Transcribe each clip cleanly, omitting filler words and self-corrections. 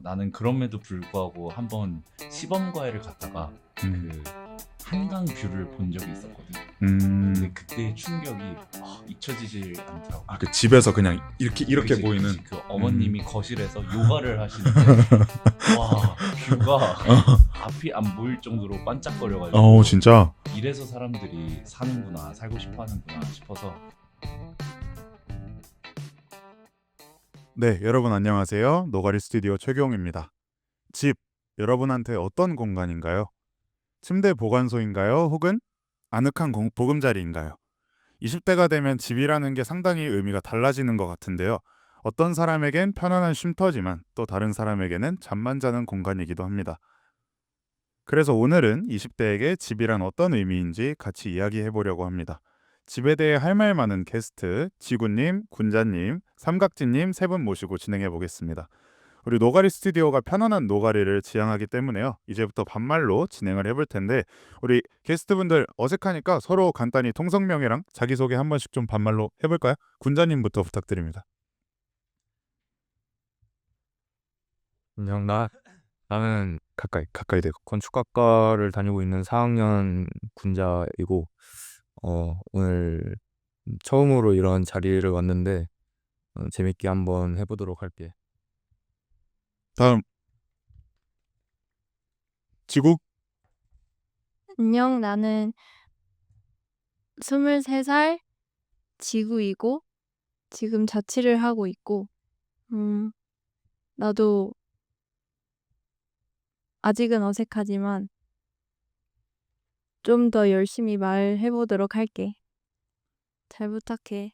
나는 그럼에도 불구하고 한번 시범과외를 갔다가 음. 그 한강 뷰를 본 적이 있었거든. 근데 음. 그때의 충격이 잊혀지질 않더라고. 그 집에서 그냥 이렇게 그치, 보이는. 그치. 그 어머님이 거실에서 요가를 하시는데 와 뷰가 앞이 안 보일 정도로 반짝거려가지고 진짜. 이래서 사람들이 사는구나, 살고 싶어 하는구나 싶어서. 네, 여러분 안녕하세요. 노가리 스튜디오 최경입니다. 집, 여러분한테 어떤 공간인가요? 침대 보관소인가요? 혹은 아늑한 보금자리인가요? 20대가 되면 집이라는 게 상당히 의미가 달라지는 것 같은데요. 어떤 사람에겐 편안한 쉼터지만 또 다른 사람에게는 잠만 자는 공간이기도 합니다. 그래서 오늘은 20대에게 집이란 어떤 의미인지 같이 이야기해 보려고 합니다. 집에 대해 할 말 많은 게스트, 지구님, 군자님, 삼각지님 세 분 모시고 진행해 보겠습니다. 우리 노가리 스튜디오가 편안한 노가리를 지향하기 때문에요. 이제부터 반말로 진행을 해볼 텐데 우리 게스트분들 어색하니까 서로 간단히 통성명예랑 자기소개 한 번씩 좀 반말로 해볼까요? 군자님부터 부탁드립니다. 안녕, 나는 가까이 대고. 건축학과를 다니고 있는 4학년 군자이고, 오늘 처음으로 이런 자리를 왔는데, 재밌게 한번 해보도록 할게. 다음 지구. 안녕, 나는 23살 지구이고 지금 자취를 하고 있고 나도 아직은 어색하지만 좀 더 열심히 말해 보도록 할게. 잘 부탁해.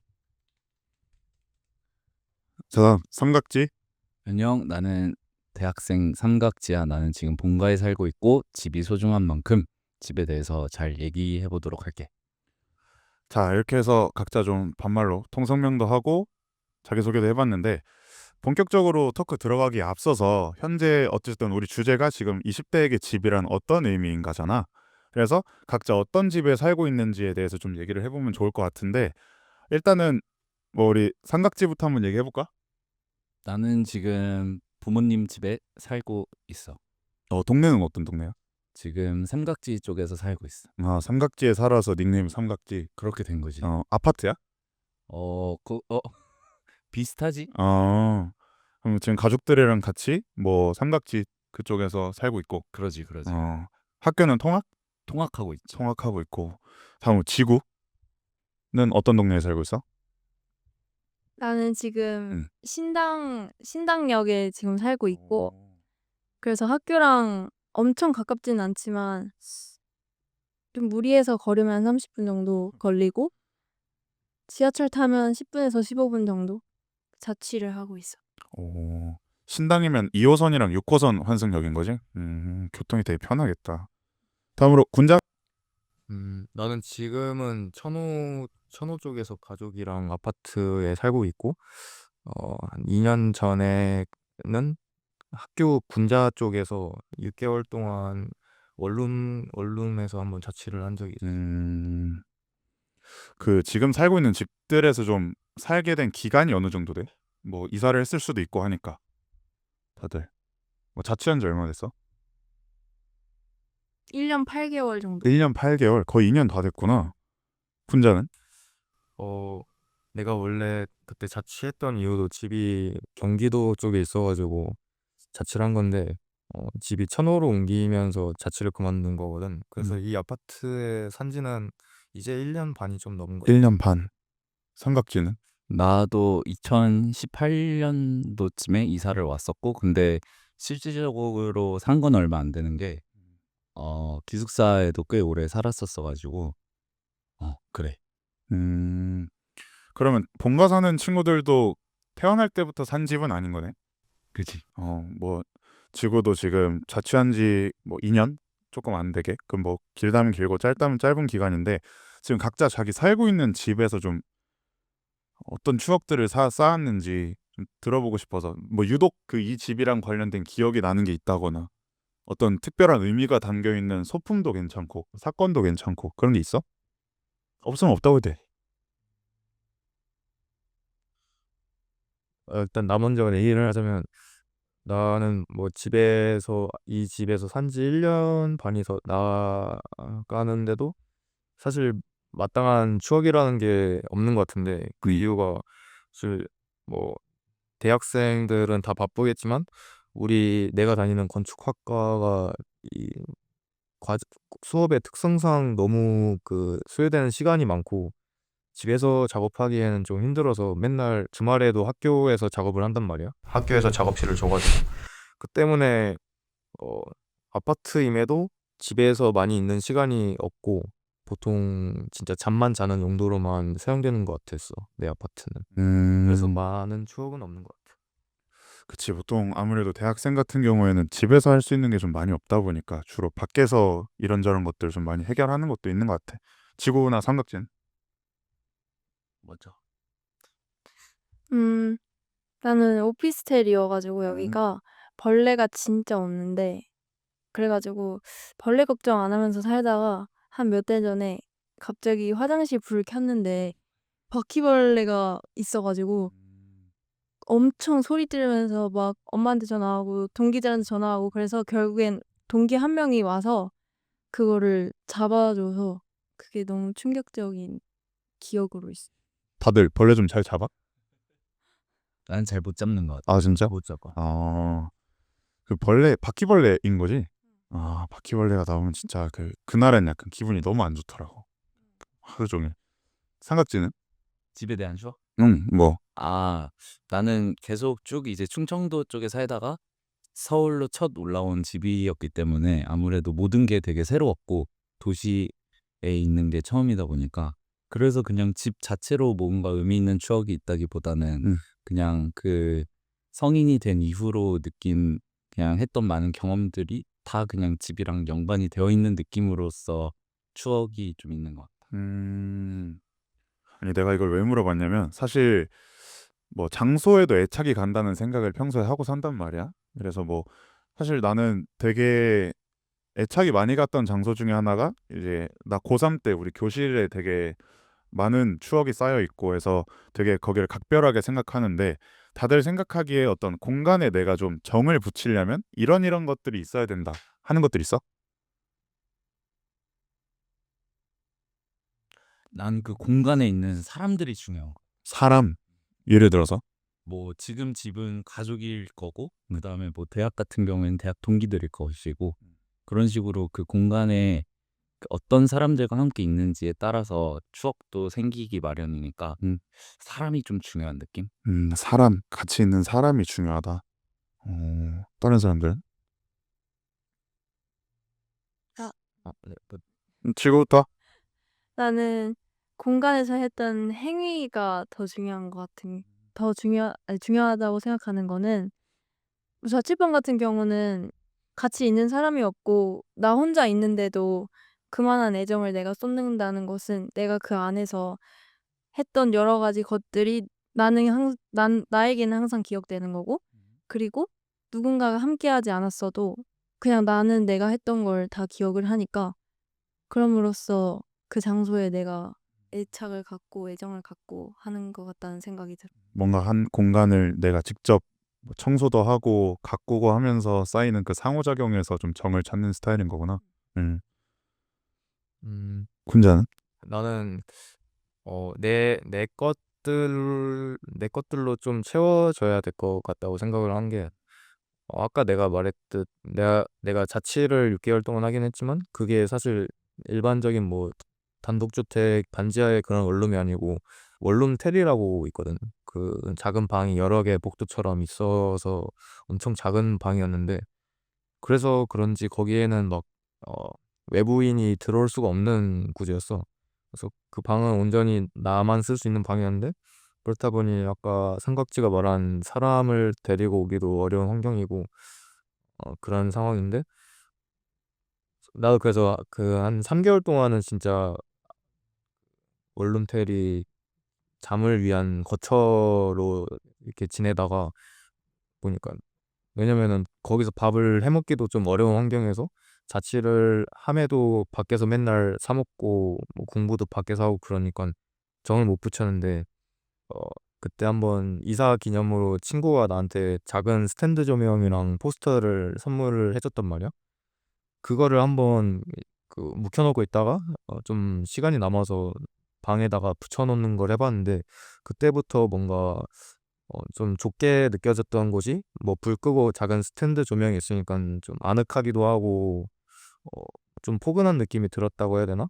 다음 삼각지. 안녕, 나는 대학생 삼각지야. 나는 지금 본가에 살고 있고 집이 소중한 만큼 집에 대해서 잘 얘기해 보도록 할게. 자, 이렇게 해서 각자 좀 반말로 통성명도 하고 자기소개도 해봤는데 본격적으로 토크 들어가기에 앞서서 현재 어쨌든 우리 주제가 지금 20대에게 집이란 어떤 의미인가잖아. 그래서 각자 어떤 집에 살고 있는지에 대해서 좀 얘기를 해보면 좋을 것 같은데 일단은 뭐 우리 삼각지부터 한번 얘기해볼까? 나는 지금 부모님 집에 살고 있어. 동네는 어떤 동네야? 지금 삼각지 쪽에서 살고 있어. 삼각지에 살아서 닉네임 삼각지. 그렇게 된 거지. 아파트야? 비슷하지? 그럼 지금 가족들이랑 같이 뭐 삼각지 그쪽에서 살고 있고 그러지. 학교는 통학? 통학하고 있지. 통학하고 있고. 다음으로 지구는 어떤 동네에 살고 있어? 나는 지금 응. 신당역에 지금 살고 있고 그래서 학교랑 엄청 가깝진 않지만 좀 무리해서 걸으면 30분 정도 걸리고 지하철 타면 10분에서 15분 정도 자취를 하고 있어. 신당이면 2호선이랑 6호선 환승역인 거지? 교통이 되게 편하겠다. 다음으로 군자. 나는 지금은 천호 쪽에서 가족이랑 아파트에 살고 있고, 한 2년 전에는 학교 군자 쪽에서 6개월 동안 원룸에서 한번 자취를 한 적이 있어. 그 지금 살고 있는 집들에서 좀 살게 된 기간이 어느 정도 돼? 뭐 이사를 했을 수도 있고 하니까 다들 뭐 자취한 지 얼마 됐어? 1년 8개월 정도. 1년 8개월, 거의 2년 다 됐구나. 군자는? 어, 내가 원래 그때 자취했던 이유도 집이 경기도 쪽에 있어가지고 자취를 한 건데, 집이 천호로 옮기면서 자취를 그만둔 거거든. 그래서 이 아파트에 산 지는 이제 1년 반이 좀 넘은 거야. 1년 반. 삼각지는? 나도 2018년도쯤에 이사를 왔었고, 근데 실질적으로 산 건 얼마 안 되는 게 기숙사에도 꽤 오래 살았었어가지고 그래. 그러면 본가 사는 친구들도 태어날 때부터 산 집은 아닌 거네? 그치. 뭐 지구도 지금 자취한 지 뭐 2년 조금 안 되게, 그럼 뭐 길다면 길고 짧다면 짧은 기간인데 지금 각자 자기 살고 있는 집에서 좀 어떤 추억들을 쌓았는지 좀 들어보고 싶어서, 뭐 유독 그 이 집이랑 관련된 기억이 나는 게 있다거나 어떤 특별한 의미가 담겨 있는 소품도 괜찮고 사건도 괜찮고 그런 게 있어? 없으면 없다고 해도 돼. 일단 나 먼저 얘기를 하자면 나는 뭐 이 집에서 산지 1년 반이 더 나가는데도 사실 마땅한 추억이라는 게 없는 것 같은데, 그 이유가 사실 뭐 대학생들은 다 바쁘겠지만 내가 다니는 건축학과가 이 과 수업의 특성상 너무 소요되는 시간이 많고 집에서 작업하기에는 좀 힘들어서 맨날 주말에도 학교에서 작업을 한단 말이야. 학교에서 작업실을 줘가지고 그 때문에 어 아파트임에도 집에서 많이 있는 시간이 없고 보통 진짜 잠만 자는 용도로만 사용되는 것 같았어, 내 아파트는. 그래서 많은 추억은 없는 것 같아. 그치. 보통 아무래도 대학생 같은 경우에는 집에서 할 수 있는 게 좀 많이 없다 보니까 주로 밖에서 이런저런 것들 좀 많이 해결하는 것도 있는 것 같아. 지구나 삼각진. 먼저. 나는 오피스텔이어가지고 음. 여기가 벌레가 진짜 없는데, 그래가지고 벌레 걱정 안 하면서 살다가 한 몇 달 전에 갑자기 화장실 불 켰는데 바퀴벌레가 있어가지고 엄청 소리 지르면서 막 엄마한테 전화하고 동기들한테 전화하고, 그래서 결국엔 동기 한 명이 와서 그거를 잡아줘서 그게 너무 충격적인 기억으로 있어. 다들 벌레 좀 잘 잡아? 난 잘 못 잡는 것 같아. 아 진짜? 못 잡아. 그 벌레 바퀴벌레인 거지? 바퀴벌레가 나오면 진짜 그날은 약간 기분이 너무 안 좋더라고. 하루 종일. 삼각지는? 집에 대한 추억? 뭐. 나는 계속 쭉 이제 충청도 쪽에 살다가 서울로 첫 올라온 집이었기 때문에 아무래도 모든 게 되게 새로웠고 도시에 있는 게 처음이다 보니까, 그래서 그냥 집 자체로 뭔가 의미 있는 추억이 있다기보다는 그냥 그 성인이 된 이후로 느낀 그냥 했던 많은 경험들이 다 그냥 집이랑 연관이 되어 있는 느낌으로써 추억이 좀 있는 것 같아. 아니 내가 이걸 왜 물어봤냐면 사실 뭐 장소에도 애착이 간다는 생각을 평소에 하고 산단 말이야. 그래서 뭐 사실 나는 되게 애착이 많이 갔던 장소 중에 하나가 이제 나 고3 때 우리 교실에 되게 많은 추억이 쌓여 있고 해서 되게 거기를 각별하게 생각하는데, 다들 생각하기에 어떤 공간에 내가 좀 정을 붙이려면 이런 것들이 있어야 된다 하는 것들 있어? 난 그 공간에 있는 사람들이 중요해. 사람, 예를 들어서. 뭐 지금 집은 가족일 거고, 그다음에 뭐 대학 같은 경우에는 대학 동기들일 것이고, 그런 식으로 그 공간에 어떤 사람들과 함께 있는지에 따라서 추억도 생기기 마련이니까 사람이 좀 중요한 느낌? 사람, 같이 있는 사람이 중요하다. 다른 사람들은? 네, 지구부터? 나는 공간에서 했던 행위가 더 중요한 것 같은, 중요하다고 생각하는 거는, 자취방 같은 경우는 같이 있는 사람이 없고 나 혼자 있는데도 그만한 애정을 내가 쏟는다는 것은 내가 그 안에서 했던 여러 가지 것들이 나에게는 항상 기억되는 거고, 그리고 누군가가 함께하지 않았어도 그냥 나는 내가 했던 걸 다 기억을 하니까, 그럼으로써 그 장소에 내가 애착을 갖고 애정을 갖고 하는 것 같다는 생각이 들어. 뭔가 한 공간을 내가 직접 뭐 청소도 하고 가꾸고 하면서 쌓이는 그 상호작용에서 좀 정을 찾는 스타일인 거구나. 음, 군자는? 나는 내 것들로 좀 채워져야 될 것 같다고 생각을 한 게, 아까 내가 말했듯 내가 자취를 6개월 동안 하긴 했지만 그게 사실 일반적인 뭐 단독주택 반지하의 그런 원룸이 아니고 원룸 텔이라고 있거든. 그 작은 방이 여러 개 복도처럼 있어서 엄청 작은 방이었는데, 그래서 그런지 거기에는 막 어, 외부인이 들어올 수가 없는 구조였어. 그래서 그 방은 온전히 나만 쓸 수 있는 방이었는데, 그렇다 보니 아까 삼각지가 말한 사람을 데리고 오기도 어려운 환경이고 그런 상황인데, 나도 그래서 그 한 3개월 동안은 진짜 원룸텔이 잠을 위한 거처로 이렇게 지내다가 보니까, 왜냐면은 거기서 밥을 해 먹기도 좀 어려운 환경에서 자취를 함에도 밖에서 맨날 사 먹고 뭐 공부도 밖에서 하고 그러니까 정을 못 붙였는데, 어 그때 한번 이사 기념으로 친구가 나한테 작은 스탠드 조명이랑 포스터를 선물을 해줬단 말이야. 그거를 한번 묵혀놓고 있다가 좀 시간이 남아서 방에다가 붙여놓는 걸 해봤는데 그때부터 뭔가 좀 좁게 느껴졌던 곳이 뭐 불 끄고 작은 스탠드 조명이 있으니까 좀 아늑하기도 하고 어, 좀 포근한 느낌이 들었다고 해야 되나?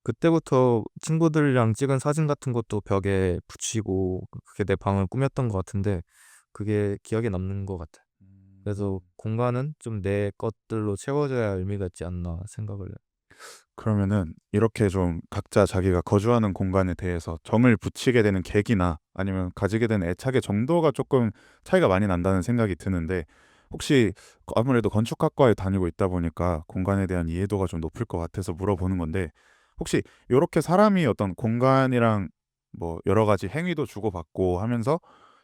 그때부터 친구들이랑 찍은 사진 같은 것도 벽에 붙이고 그게 내 방을 꾸몄던 것 같은데 그게 기억에 남는 것 같아. 그래서 공간은 좀 내 것들로 채워져야 의미가 있지 않나 생각을 해. 그러면은 이렇게 좀 각자 자기가 거주하는 공간에 대해서 정을 붙이게 되는 계기나 아니면 가지게 되는 애착의 정도가 조금 차이가 많이 난다는 생각이 드는데 혹시 아무래도 건축학과에 다니고 있다 보니까 공간에 대한 이해도가 좀 높을 것 같아서 물어보는 건데 혹시 이렇게 사람이 어떤 공간이랑 뭐 여러 가지 행위도 주고받고 하면서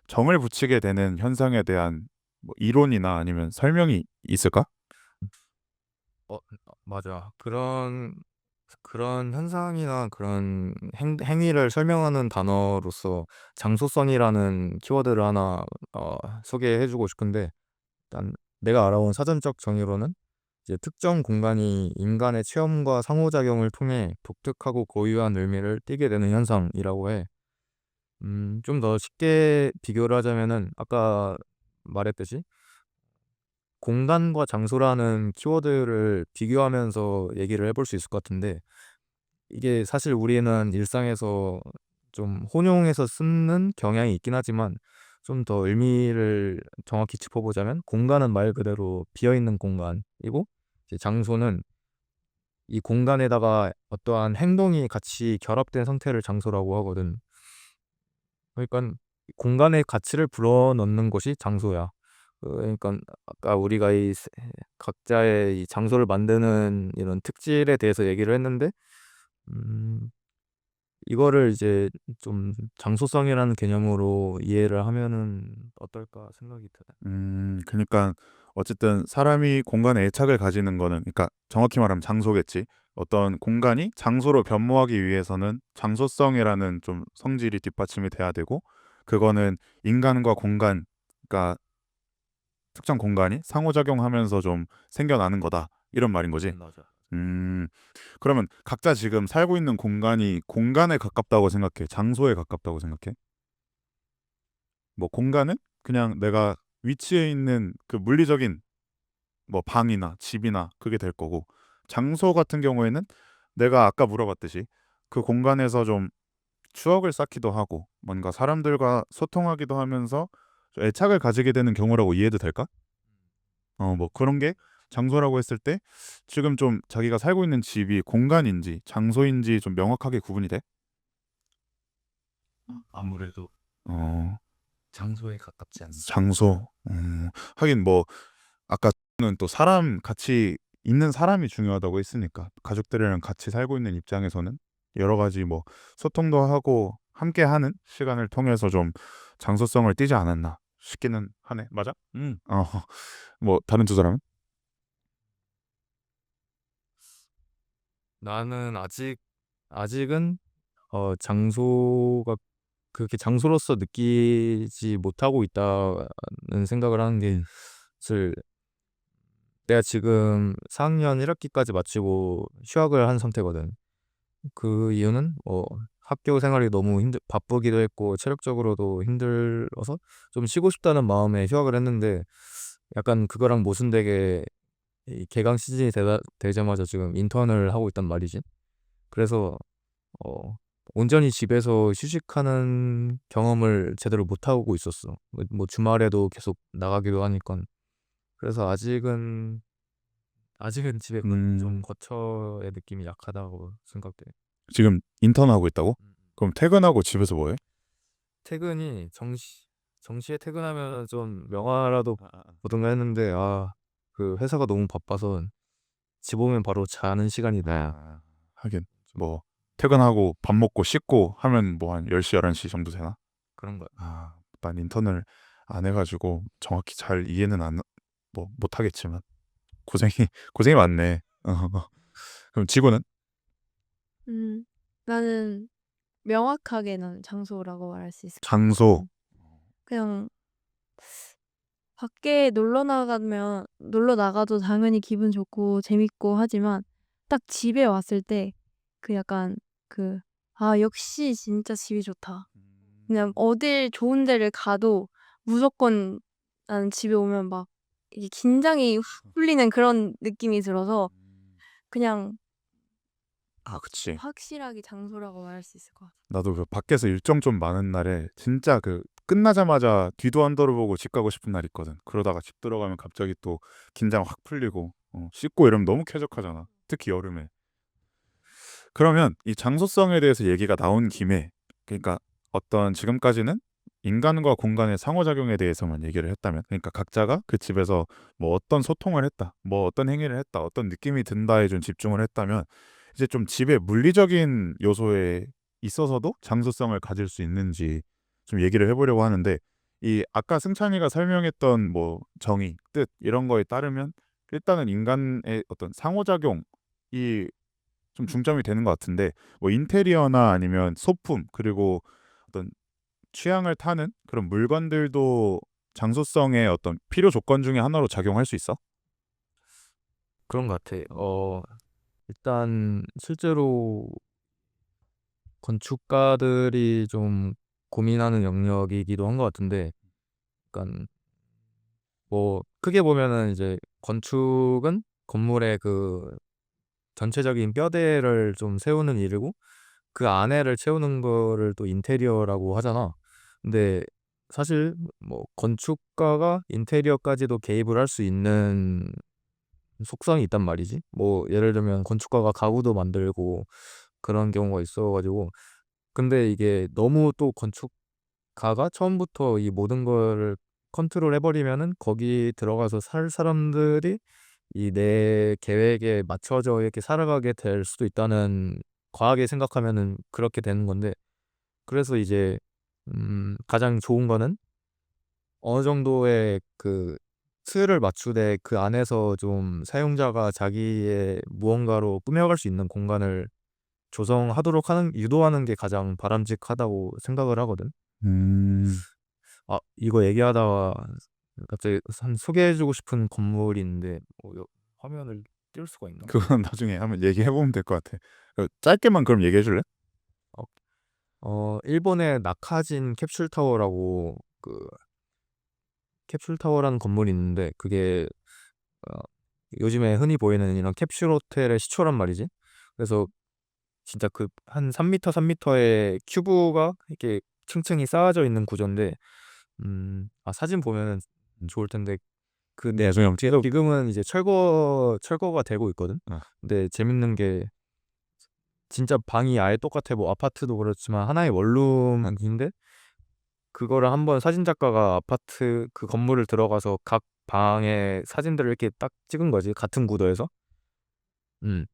정을 붙이게 되는 현상에 대한 뭐 이론이나 아니면 설명이 있을까? 맞아. 그런 현상이나 그런 행위를 설명하는 단어로서 장소성이라는 키워드를 하나 소개해주고 싶은데 일단 내가 알아온 사전적 정의로는 이제 특정 공간이 인간의 체험과 상호작용을 통해 독특하고 고유한 의미를 띠게 되는 현상이라고 해. 좀 더 쉽게 비교를 하자면은 아까 말했듯이 공간과 장소라는 키워드를 비교하면서 얘기를 해볼 수 있을 것 같은데 이게 사실 우리는 일상에서 좀 혼용해서 쓰는 경향이 있긴 하지만 좀 더 의미를 정확히 짚어보자면 공간은 말 그대로 비어있는 공간이고 이제 장소는 이 공간에다가 어떠한 행동이 같이 결합된 상태를 장소라고 하거든. 그러니까 공간의 가치를 불어넣는 것이 장소야. 그러니까 아까 우리가 각자의 이 장소를 만드는 이런 특질에 대해서 얘기를 했는데 음, 이거를 이제 좀 장소성이라는 개념으로 이해를 하면은 어떨까 생각이 드네. 그러니까 어쨌든 사람이 공간에 애착을 가지는 거는, 그러니까 정확히 말하면 장소겠지. 어떤 공간이 장소로 변모하기 위해서는 장소성이라는 좀 성질이 뒷받침이 돼야 되고, 그거는 인간과 공간, 그러니까 특정 공간이 상호작용하면서 좀 생겨나는 거다. 이런 말인 거지. 맞아. 음, 그러면 각자 지금 살고 있는 공간이 공간에 가깝다고 생각해? 장소에 가깝다고 생각해? 뭐 공간은 그냥 내가 위치에 있는 그 물리적인 뭐 방이나 집이나 그게 될 거고, 장소 같은 경우에는 내가 아까 물어봤듯이 그 공간에서 좀 추억을 쌓기도 하고 뭔가 사람들과 소통하기도 하면서 좀 애착을 가지게 되는 경우라고 이해도 될까? 뭐 그런 게 장소라고 했을 때 지금 좀 자기가 살고 있는 집이 공간인지 장소인지 좀 명확하게 구분이 돼? 아무래도 어, 장소에 가깝지 않나. 장소. 하긴 뭐 아까는 또 사람 같이 있는 사람이 중요하다고 했으니까 가족들이랑 같이 살고 있는 입장에서는 여러 가지 뭐 소통도 하고 함께 하는 시간을 통해서 좀 장소성을 띠지 않았나 싶기는 하네. 맞아? 어, 뭐 다른 두 사람은? 나는 아직은 장소가 그렇게 장소로서 느끼지 못하고 있다는 생각을 하는 게 사실 내가 지금 4학년 1학기까지 마치고 휴학을 한 상태거든. 그 이유는 학교 생활이 너무 바쁘기도 했고 체력적으로도 힘들어서 좀 쉬고 싶다는 마음에 휴학을 했는데 약간 그거랑 모순되게 이 개강 시즌이 되자마자 지금 인턴을 하고 있단 말이지. 그래서 어, 온전히 집에서 휴식하는 경험을 제대로 못 하고 있었어. 뭐 주말에도 계속 나가기도 하니까. 그래서 아직은 집에 좀 음, 거처의 느낌이 약하다고 생각돼. 지금 인턴 하고 있다고? 음. 그럼 퇴근하고 집에서 뭐해? 퇴근이 정시에 퇴근하면 좀 영화라도 보든가 했는데 그 회사가 너무 바빠서 집 오면 바로 자는 시간이 나야. 하긴 뭐 퇴근하고 밥 먹고 씻고 하면 뭐 한 10시 11시 정도 되나? 그런 거야. 난 인턴을 안 해가지고 정확히 잘 이해는 뭐 못하겠지만 고생이 고생이 많네. 그럼 지구는? 음, 나는 명확하게 난 장소라고 말할 수 있을 것 같아. 장소. 그냥 밖에 놀러 나가도 당연히 기분 좋고 재밌고 하지만 딱 집에 왔을 때 그 약간 그 '아 역시 진짜 집이 좋다.' 그냥 어딜 좋은 데를 가도 무조건 나는 집에 오면 막 이게 긴장이 확 풀리는 그런 느낌이 들어서 그냥 아, 그치. 확실하게 장소라고 말할 수 있을 것 같아. 나도 그 밖에서 일정 좀 많은 날에 진짜 그 끝나자마자 뒤도 안 돌아보고 집 가고 싶은 날 있거든. 그러다가 집 들어가면 갑자기 또 긴장 확 풀리고 씻고 이러면 너무 쾌적하잖아. 특히 여름에. 그러면 이 장소성에 대해서 얘기가 나온 김에, 그러니까 어떤 지금까지는 인간과 공간의 상호작용에 대해서만 얘기를 했다면, 그러니까 각자가 그 집에서 뭐 어떤 소통을 했다, 뭐 어떤 행위를 했다, 어떤 느낌이 든다에 좀 집중을 했다면, 이제 좀 집의 물리적인 요소에 있어서도 장소성을 가질 수 있는지 좀 얘기를 해보려고 하는데, 이 아까 승찬이가 설명했던 뭐 정의, 뜻 이런 거에 따르면 일단은 인간의 어떤 상호작용이 좀 중점이 되는 것 같은데, 뭐 인테리어나 아니면 소품, 그리고 어떤 취향을 타는 그런 물건들도 장소성의 어떤 필요 조건 중에 하나로 작용할 수 있어? 그런 것 같아. 일단 실제로 건축가들이 좀 고민하는 영역이기도 한 것 같은데, 약간 뭐 크게 보면은 이제 건축은 건물의 그 전체적인 뼈대를 좀 세우는 일이고 그 안에를 채우는 거를 또 인테리어라고 하잖아. 근데 사실 뭐 건축가가 인테리어까지도 개입을 할 수 있는 속성이 있단 말이지. 뭐 예를 들면 건축가가 가구도 만들고 그런 경우가 있어가지고, 근데 이게 너무 또 건축가가 처음부터 이 모든 거를 컨트롤 해버리면은 거기 들어가서 살 사람들이 이 내 계획에 맞춰져 이렇게 살아가게 될 수도 있다는, 과하게 생각하면은 그렇게 되는 건데, 그래서 이제 가장 좋은 거는 어느 정도의 그 틀을 맞추되 그 안에서 좀 사용자가 자기의 무언가로 꾸며갈 수 있는 공간을 조성하도록 유도하는 게 가장 바람직하다고 생각을 하거든. 이거 얘기하다가 갑자기 소개해주고 싶은 건물이 있는데 화면을 띄울 수가 있나? 그건 나중에 한번 얘기해 보면 될 것 같아. 짧게만 그럼 얘기해 줄래? 일본의 나카진 캡슐타워라고, 그 캡슐타워라는 건물이 있는데 그게 어, 요즘에 흔히 보이는 이런 캡슐 호텔의 시초란 말이지. 그래서 진짜 그 한 3m 3m의 큐브가 이렇게 층층이 쌓아져 있는 구조인데, 사진 보면은 좋을 텐데 그 네, 나중에 한번 찍어. 지금은 이제 철거가 되고 있거든. 근데 재밌는 게 진짜 방이 아예 똑같아. 뭐 아파트도 그렇지만 하나의 원룸인데 그거를 한번 사진 작가가 아파트 그 건물을 들어가서 각 방의 사진들을 이렇게 딱 찍은 거지. 같은 구도에서. 음.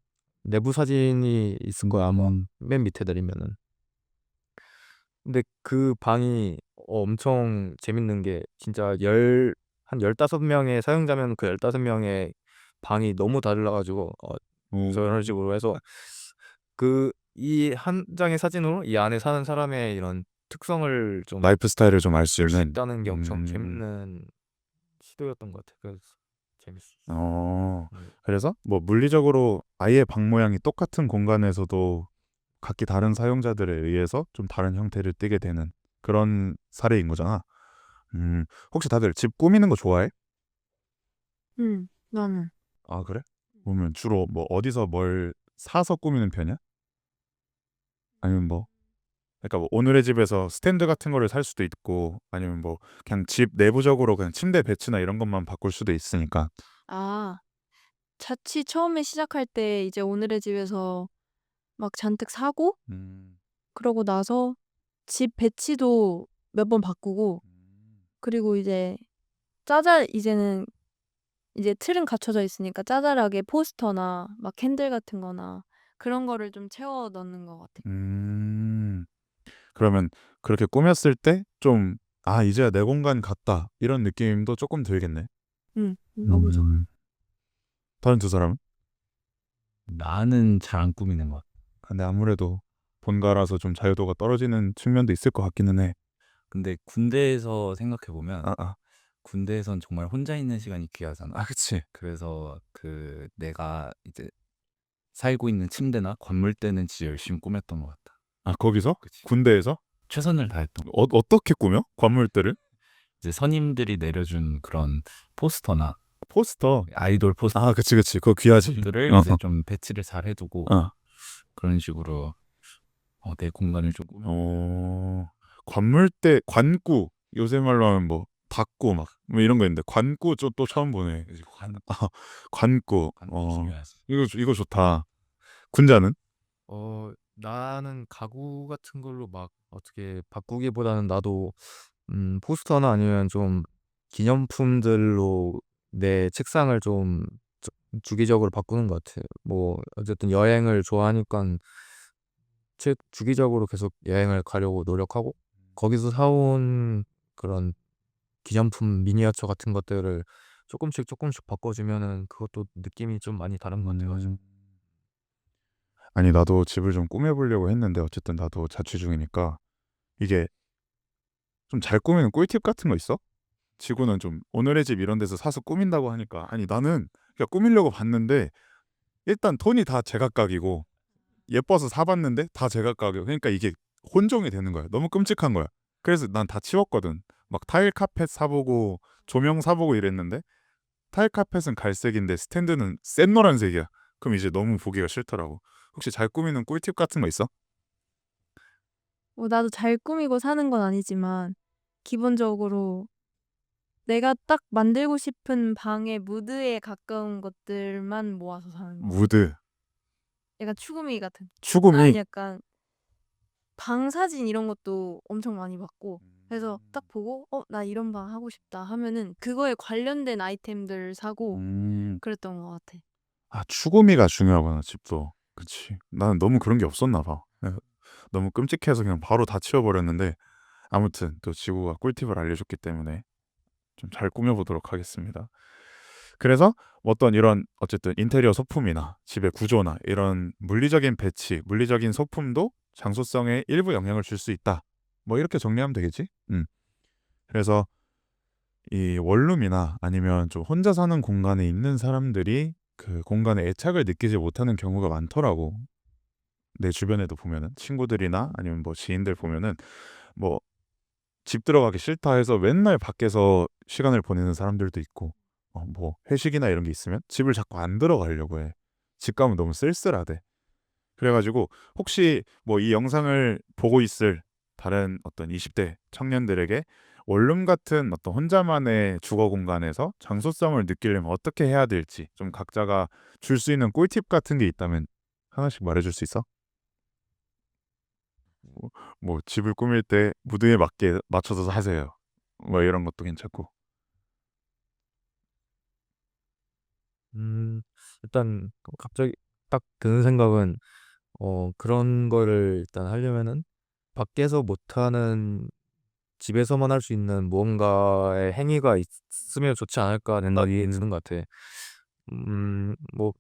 내부 사진이 있을 거야, 아마. 맨 밑에 내리면은. 근데 그 방이 엄청 재밌는 게 진짜 한 15명의 사용자면 그 15명의 방이 너무 달라가지고 저런 식으로 해서 이 한 장의 사진으로 이 안에 사는 사람의 이런 특성을 좀 라이프 스타일을 좀 알 수 볼 수 있는. 있다는 게 엄청 재밌는 시도였던 것 같아. 그래서 재밌었어. 그래서 뭐 물리적으로 아예 방 모양이 똑같은 공간에서도 각기 다른 사용자들에 의해서 좀 다른 형태를 띠게 되는 그런 사례인 거잖아. 혹시 다들 집 꾸미는 거 좋아해? 나는. 아, 그래? 그러면 주로 뭐 어디서 뭘 사서 꾸미는 편이야? 아니면 뭐 그러니까 뭐 오늘의 집에서 스탠드 같은 거를 살 수도 있고, 아니면 뭐 그냥 집 내부적으로 그냥 침대 배치나 이런 것만 바꿀 수도 있으니까. 아, 자취 처음에 시작할 때 이제 오늘의 집에서 막 잔뜩 사고 그러고 나서 집 배치도 몇 번 바꾸고 그리고 이제는 이제 틀은 갖춰져 있으니까 짜잘하게 포스터나 막 캔들 같은 거나 그런 거를 좀 채워 넣는 것 같아. 그러면 그렇게 꾸몄을 때 좀 이제야 내 공간 같다 이런 느낌도 조금 들겠네. 너무 좋아. 다른 두 사람은? 나는 잘 안 꾸미는 것 같아. 근데 아무래도 본가라서 좀 자유도가 떨어지는 측면도 있을 것 같기는 해. 근데 군대에서 생각해 보면 아. 군대에선 정말 혼자 있는 시간이 귀하잖아. 아, 그치. 그래서 내가 이제 살고 있는 침대나 관물대는 진짜 열심히 꾸몄던 것 같다. 아, 거기서? 그치. 군대에서? 최선을 다했던 거. 어떻게 꾸며? 관물들을? 이제 선임들이 내려준 그런 포스터나 포스터. 아이돌 아, 그치. 그거 귀하지. 포스터들을 이제 좀 배치를 잘 해두고 그런 식으로 내 공간을 좀 꾸며. 관물대, 관구. 요새 말로 하면 뭐 닭구 뭐 이런 거 있는데 관구 또 처음 보네. 관구. 관도 중요하지. 이거 좋다. 군자는? 나는 가구 같은 걸로 막 어떻게 바꾸기보다는 나도 포스터나 아니면 좀 기념품들로 내 책상을 좀 주기적으로 바꾸는 것 같아. 뭐 어쨌든 여행을 좋아하니까 주기적으로 계속 여행을 가려고 노력하고 거기서 사온 그런 기념품 미니어처 같은 것들을 조금씩 바꿔주면은 그것도 느낌이 좀 많이 다른 것 같아가지고. 아니, 나도 집을 좀 꾸며보려고 했는데 어쨌든 나도 자취 중이니까 이게 좀 잘 꾸미는 꿀팁 같은 거 있어? 지구는 좀 오늘의 집 이런 데서 사서 꾸민다고 하니까 아니 나는 그냥 꾸미려고 봤는데 일단 톤이 다 제각각이고 예뻐서 사봤는데 다 제각각이고 그러니까 이게 혼종이 되는 거야. 너무 끔찍한 거야. 그래서 난 다 치웠거든. 막 타일 카펫 사보고 조명 사보고 이랬는데 타일 카펫은 갈색인데 스탠드는 센 노란색이야. 그럼 이제 너무 보기가 싫더라고. 혹시 잘 꾸미는 꿀팁 같은 거 있어? 뭐 나도 잘 꾸미고 사는 건 아니지만 기본적으로 내가 딱 만들고 싶은 방의 무드에 가까운 것들만 모아서 사는 거. 무드, 약간 추구미 같은. 추구미. 약간 방 사진 이런 것도 엄청 많이 봤고 그래서 딱 보고 나 이런 방 하고 싶다 하면은 그거에 관련된 아이템들 사고 그랬던 것 같아. 아, 추구미가 중요하구나, 집도. 그치. 나는 너무 그런 게 없었나 봐. 너무 끔찍해서 그냥 바로 다 치워버렸는데 아무튼 또 지구가 꿀팁을 알려줬기 때문에 좀 잘 꾸며보도록 하겠습니다. 그래서 어떤 이런 어쨌든 인테리어 소품이나 집의 구조나 이런 물리적인 배치, 물리적인 소품도 장소성에 일부 영향을 줄 수 있다. 뭐 이렇게 정리하면 되겠지? 그래서 이 원룸이나 아니면 좀 혼자 사는 공간에 있는 사람들이 그 공간에 애착을 느끼지 못하는 경우가 많더라고. 내 주변에도 보면은 친구들이나 아니면 뭐 지인들 보면은 뭐 집 들어가기 싫다 해서 맨날 밖에서 시간을 보내는 사람들도 있고 뭐 회식이나 이런 게 있으면 집을 자꾸 안 들어가려고 해. 집 가면 너무 쓸쓸하대. 그래가지고 혹시 뭐 이 영상을 보고 있을 다른 어떤 20대 청년들에게 원룸 같은 어떤 혼자만의 주거 공간에서 장소성을 느끼려면 어떻게 해야 될지 좀 각자가 줄 수 있는 꿀팁 같은 게 있다면 하나씩 말해줄 수 있어? 뭐 집을 꾸밀 때 무드에 맞게 맞춰서 하세요. 뭐 이런 것도 괜찮고. 일단 갑자기 딱 드는 생각은 그런 거를 일단 하려면은 밖에서 못하는 집에서만 할 수 있는 무언가의 행위가 있으면 좋지 않을까 생각이 드는 것 같아. 뭐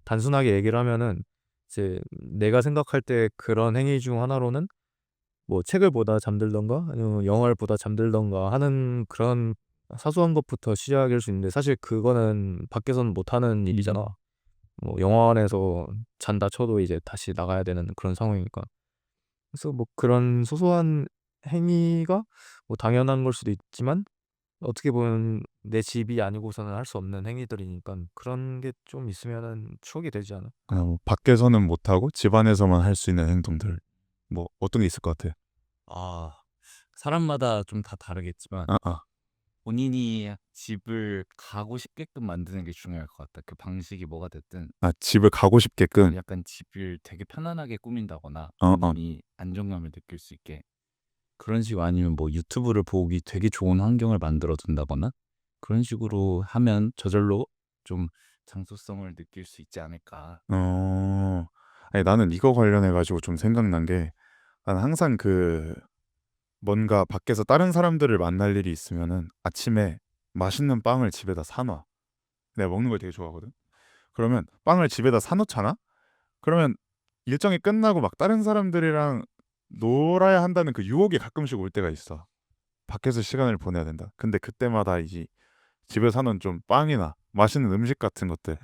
단순하게 얘기를 하면은 이제 내가 생각할 때 그런 행위 중 하나로는 뭐 책을 보다 잠들던가 아니면 영화를 보다 잠들던가 하는 그런 사소한 것부터 시작일 수 있는데 사실 그거는 밖에서는 못하는 일이잖아. 뭐 영화관에서 잔다 쳐도 이제 다시 나가야 되는 그런 상황이니까. 그래서 뭐 그런 소소한 행위가 뭐 당연한 걸 수도 있지만 어떻게 보면 내 집이 아니고서는 할 수 없는 행위들이니까 그런 게 좀 있으면은 추억이 되지 않아? 그냥 뭐 밖에서는 못하고 집 안에서만 할 수 있는 행동들 뭐 어떤 게 있을 것 같아? 사람마다 좀 다 다르겠지만 아. 본인이 집을 가고 싶게끔 만드는 게 중요할 것 같다. 그 방식이 뭐가 됐든 집을 가고 싶게끔. 약간 집을 되게 편안하게 꾸민다거나 어. 본인이 안정감을 느낄 수 있게 그런 식으로 아니면 뭐 유튜브를 보기 되게 좋은 환경을 만들어 둔다거나 그런 식으로 하면 저절로 좀 장소성을 느낄 수 있지 않을까. 아니, 나는 이거 관련해 가지고 좀 생각난 게 나는 항상 뭔가 밖에서 다른 사람들을 만날 일이 있으면은 아침에 맛있는 빵을 집에다 사놔. 내가 먹는 걸 되게 좋아하거든. 그러면 빵을 집에다 사놓잖아. 그러면 일정이 끝나고 막 다른 사람들이랑 놀아야 한다는 그 유혹이 가끔씩 올 때가 있어. 밖에서 시간을 보내야 된다. 근데 그때마다 이제 집에 사는 좀 빵이나 맛있는 음식 같은 것들,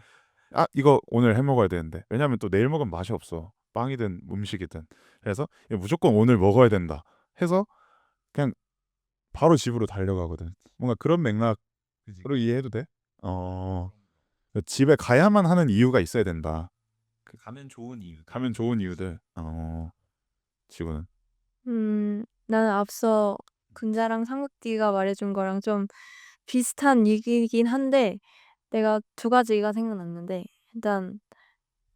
아 이거 오늘 해 먹어야 되는데, 왜냐면 또 내일 먹으면 맛이 없어. 빵이든 음식이든. 그래서 이거 무조건 오늘 먹어야 된다 해서 그냥 바로 집으로 달려가거든. 뭔가 그런 맥락으로 그지. 이해해도 돼? 어, 집에 가야만 하는 이유가 있어야 된다. 그 가면 좋은 이유. 가면 좋은 이유들. 지구는. 나는 앞서 군자랑 삼국지가 말해준 거랑 좀 비슷한 얘기이긴 한데 내가 두 가지가 생각났는데 일단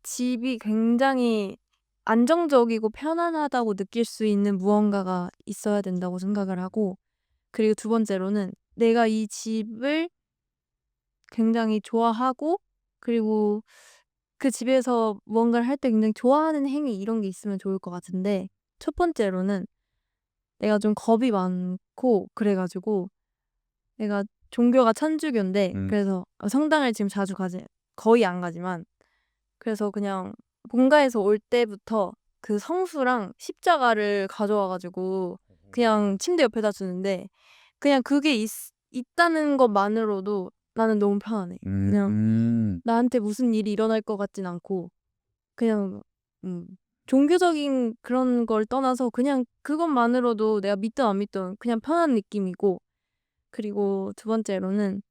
집이 굉장히 안정적이고 편안하다고 느낄 수 있는 무언가가 있어야 된다고 생각을 하고 그리고 두 번째로는 내가 이 집을 굉장히 좋아하고 그리고 그 집에서 무언가를 할 때 굉장히 좋아하는 행위 이런 게 있으면 좋을 것 같은데 첫 번째로는 내가 좀 겁이 많고 그래 가지고 내가 종교가 천주교인데 그래서 성당을 지금 자주 가지 거의 안 가지만 그래서 그냥 본가에서 올 때부터 그 성수랑 십자가를 가져와 가지고 그냥 침대 옆에다 두는데 그냥 그게 있다는 것만으로도 나는 너무 편안해. 그냥 나한테 무슨 일이 일어날 것 같진 않고 그냥 종교적인 그런 걸 떠나서 그냥 그것만으로도 내가 믿든 안 믿든 그냥 편한 느낌이고 그리고 두 번째로는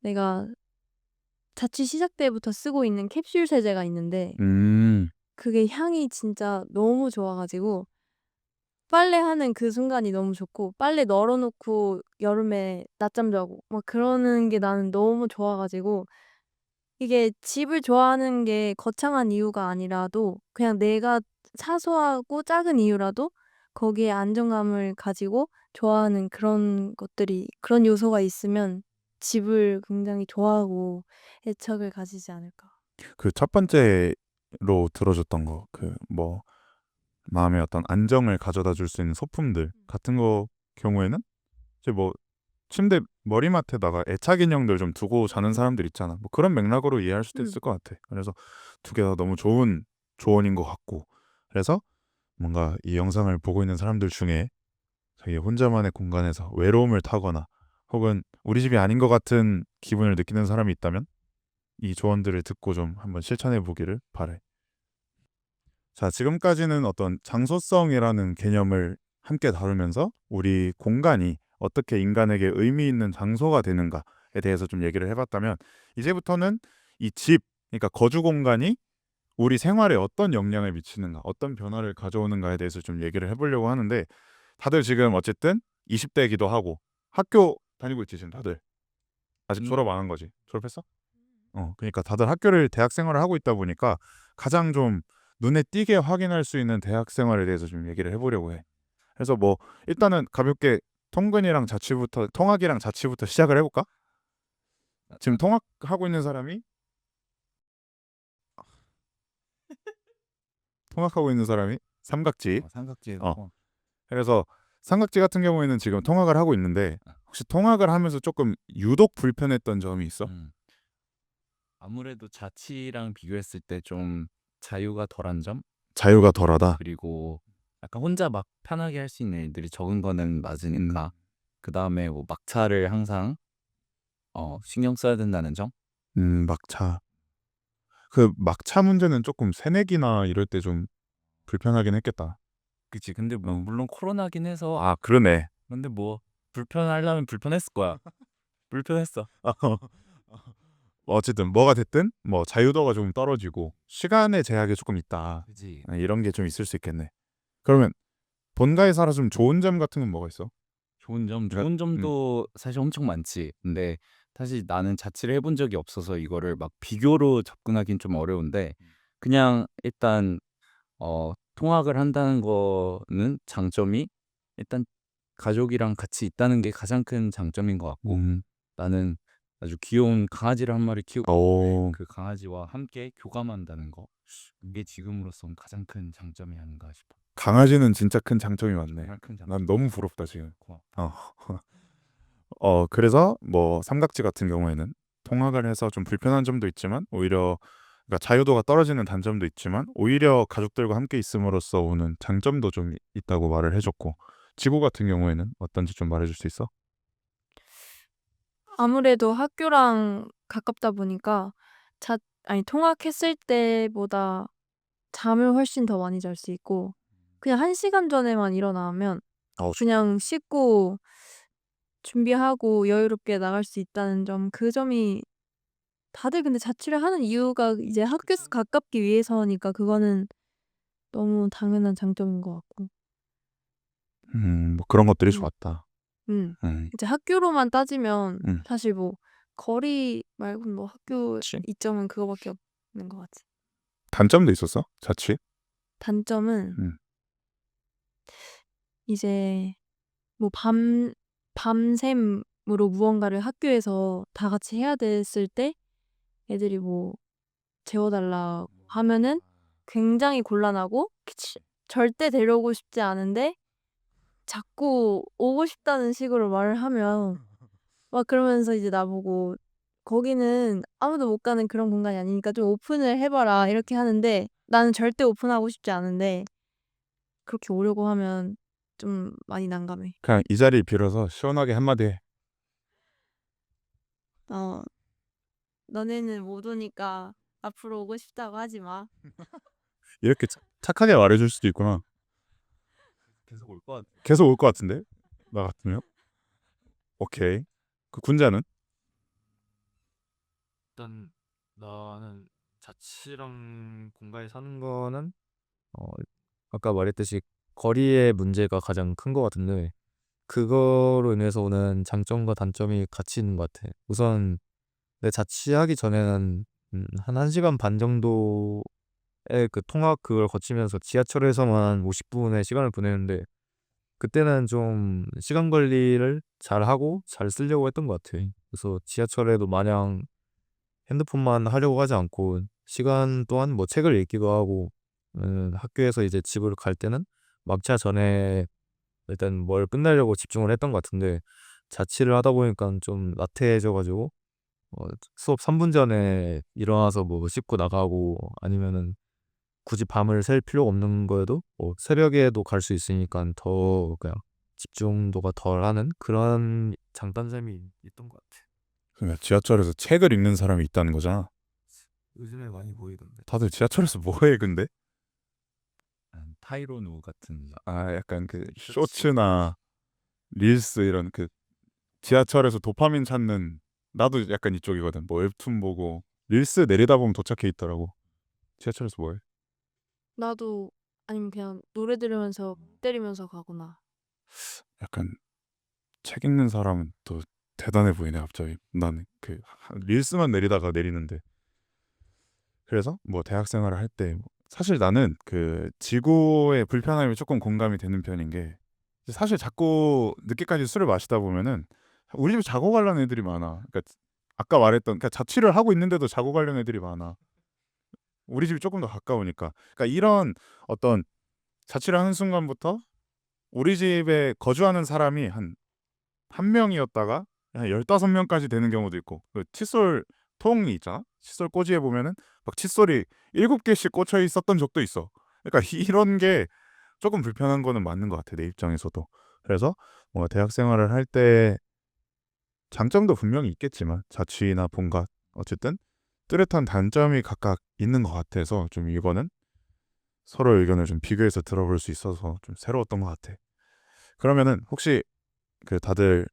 내가 자취 시작 때부터 쓰고 있는 캡슐 세제가 있는데 그게 향이 진짜 너무 좋아 가지고 빨래하는 그 순간이 너무 좋고 빨래 널어 놓고 여름에 낮잠 자고 막 그러는 게 나는 너무 좋아 가지고 이게 집을 좋아하는 게 거창한 이유가 아니라도 그냥 내가 사소하고 작은 이유라도 거기에 안정감을 가지고 좋아하는 그런 것들이 그런 요소가 있으면 집을 굉장히 좋아하고 애착을 가지지 않을까. 그 첫 번째로 들어줬던 거, 그 뭐 마음의 어떤 안정을 가져다 줄 수 있는 소품들 같은 거 경우에는 이제 뭐 침대 머리맡에다가 애착 인형들 좀 두고 자는 사람들 있잖아. 뭐 그런 맥락으로 이해할 수도 있을 것 같아. 그래서 두 개 다 너무 좋은 조언인 것 같고. 그래서 뭔가 이 영상을 보고 있는 사람들 중에 자기 혼자만의 공간에서 외로움을 타거나 혹은 우리 집이 아닌 것 같은 기분을 느끼는 사람이 있다면 이 조언들을 듣고 좀 한번 실천해 보기를 바래. 자, 지금까지는 어떤 장소성이라는 개념을 함께 다루면서 우리 공간이 어떻게 인간에게 의미 있는 장소가 되는가에 대해서 좀 얘기를 해봤다면 이제부터는 이 집, 그러니까 거주 공간이 우리 생활에 어떤 영향을 미치는가, 어떤 변화를 가져오는가에 대해서 좀 얘기를 해보려고 하는데 다들 지금 어쨌든 20대이기도 하고 학교 다니고 있지 지금 다들. 아직 졸업 안 한 거지. 졸업했어? 그러니까 다들 학교를 대학 생활을 하고 있다 보니까 가장 좀 눈에 띄게 확인할 수 있는 대학 생활에 대해서 좀 얘기를 해보려고 해. 그래서 뭐 일단은 가볍게 통학이랑 자취부터 시작을 해볼까? 지금 통학하고 있는 사람이 삼각지. 삼각지에서 그래서 삼각지 같은 경우에는 지금 통학을 하고 있는데 혹시 통학을 하면서 조금 유독 불편했던 점이 있어? 아무래도 자취랑 비교했을 때 좀 자유가 덜한 점 자유가 덜하다. 그리고 약간 혼자 막 편하게 할 수 있는 일들이 적은 거는 맞으니까 그 다음에 뭐 막차를 항상 신경 써야 된다는 점. 막차. 그 막차 문제는 조금 새내기나 이럴 때 좀 불편하긴 했겠다. 그치. 근데 뭐 물론 코로나긴 해서 아, 그러네. 근데 뭐 불편하려면 불편했을 거야. 불편했어. 어쨌든 뭐가 됐든 뭐 자유도가 좀 떨어지고 시간의 제약이 조금 있다. 그지. 이런 게 좀 있을 수 있겠네. 그러면 본가에 살아 좀 좋은 점 같은 건 뭐가 있어? 좋은 그러니까, 점도 사실 엄청 많지. 근데 사실 나는 자취를 해본 적이 없어서 이거를 막 비교로 접근하긴 좀 어려운데 그냥 일단 통학을 한다는 거는 장점이 일단 가족이랑 같이 있다는 게 가장 큰 장점인 것 같고 나는 아주 귀여운 강아지를 한 마리 키우고 있는데 그 강아지와 함께 교감한다는 거 그게 지금으로선 가장 큰 장점이 아닌가 싶어. 강아지는 진짜 큰 장점이 많네. 정말 큰 장점. 난 너무 부럽다 지금. 고맙다. 그래서 뭐 삼각지 같은 경우에는 통학을 해서 좀 불편한 점도 있지만 오히려 그러니까 자유도가 떨어지는 단점도 있지만 오히려 가족들과 함께 있음으로써 오는 장점도 좀 있다고 말을 해줬고 지구 같은 경우에는 어떤지 좀 말해줄 수 있어? 아무래도 학교랑 가깝다 보니까 통학했을 때보다 잠을 훨씬 더 많이 잘 수 있고 그냥 1시간 전에만 일어나면 그냥 씻고 준비하고 여유롭게 나갈 수 있다는 점, 그 점이 다들 근데 자취를 하는 이유가 이제 학교에서 가깝기 위해서니까 그거는 너무 당연한 장점인 것 같고. 뭐 그런 것들이 음. 좋았다. 음. 음, 이제 학교로만 따지면 음. 사실 뭐 거리 말고는 뭐 학교 그치. 이점은 그거밖에 없는 것 같지. 단점도 있었어? 자취? 단점은 음. 이제 뭐 밤샘으로 무언가를 학교에서 다 같이 해야 됐을 때 애들이 뭐 재워달라고 하면은 굉장히 곤란하고 절대 데려오고 싶지 않은데 자꾸 오고 싶다는 식으로 말을 하면 막 그러면서 이제 나보고 "거기는 아무도 못 가는 그런 공간이 아니니까 좀 오픈을 해 봐라." 이렇게 하는데 나는 절대 오픈하고 싶지 않은데 그렇게 오려고 하면 좀 많이 난감해. 그냥 이 자리 빌어서 시원하게 한마디 해. 어 "너네는 못 오니까 앞으로 오고 싶다고 하지 마." 이렇게 착하게 말해줄 수도 있구나. 계속 올 것 같아. 계속 올 것 같은데? 나 같으면? 오케이. 그 군자는? 일단 나는 자취랑 공간에 사는 거는 어, 아까 말했듯이 거리의 문제가 가장 큰 것 같은데 그거로 인해서 오는 장점과 단점이 같이 있는 것 같아. 우선 내 자취하기 전에는 한 1시간 반 정도의 그 통학 그걸 거치면서 지하철에서만 50분의 시간을 보내는데 그때는 좀 시간 관리를 잘 하고 잘 쓰려고 했던 것 같아. 그래서 지하철에도 마냥 핸드폰만 하려고 하지 않고 시간 또한 뭐 책을 읽기도 하고 학교에서 이제 집을 갈 때는 막차 전에 일단 뭘 끝내려고 집중을 했던 것 같은데 자취를 하다 보니까 좀 나태해져 가지고 수업 3분 전에 일어나서 뭐 씻고 나가고 아니면은 굳이 밤을 샐 필요가 없는 거여도 뭐 새벽에도 갈 수 있으니까 더 그냥 집중도가 덜하는 그런 장단점이 있던 것 같아. 그러니까 지하철에서 책을 읽는 사람이 있다는 거잖아. 요즘에 많이 보이던데. 다들 지하철에서 뭐해 근데? 타이로누 같은 아 약간 그 쇼츠나 릴스 이런 그 지하철에서 도파민 찾는 나도 약간 이쪽이거든. 뭐 웹툰 보고 릴스 내리다 보면 도착해 있더라고. 지하철에서 뭐해? 나도 아니면 그냥 노래 들으면서 때리면서 가거나. 약간 책 읽는 사람은 또 대단해 보이네 갑자기. 나는 그 릴스만 내리다가 내리는데. 그래서 뭐 대학 생활을 할 때 사실 나는 그 지구의 불편함이 조금 공감이 되는 편인 게 사실 자꾸 늦게까지 술을 마시다 보면은 우리 집에 자고 가려는 애들이 많아. 그러니까 아까 말했던 그러니까 자취를 하고 있는데도 자고 가려는 애들이 많아. 우리 집이 조금 더 가까우니까. 그러니까 이런 어떤 자취를 하는 순간부터 우리 집에 거주하는 사람이 한 명이었다가 한 15명까지 되는 경우도 있고 그 칫솔 통이 있잖아. 칫솔 꽂이에 보면은 막 칫솔이 7개씩 꽂혀 있었던 적도 있어. 그러니까 이런 게 조금 불편한 거는 맞는 것 같아 내 입장에서도. 그래서 뭔가 대학 생활을 할 때 장점도 분명히 있겠지만 자취나 본가 어쨌든 뚜렷한 단점이 각각 있는 것 같아서 좀 이거는 서로 의견을 좀 비교해서 들어볼 수 있어서 좀 새로웠던 것 같아. 그러면은 혹시 그 다들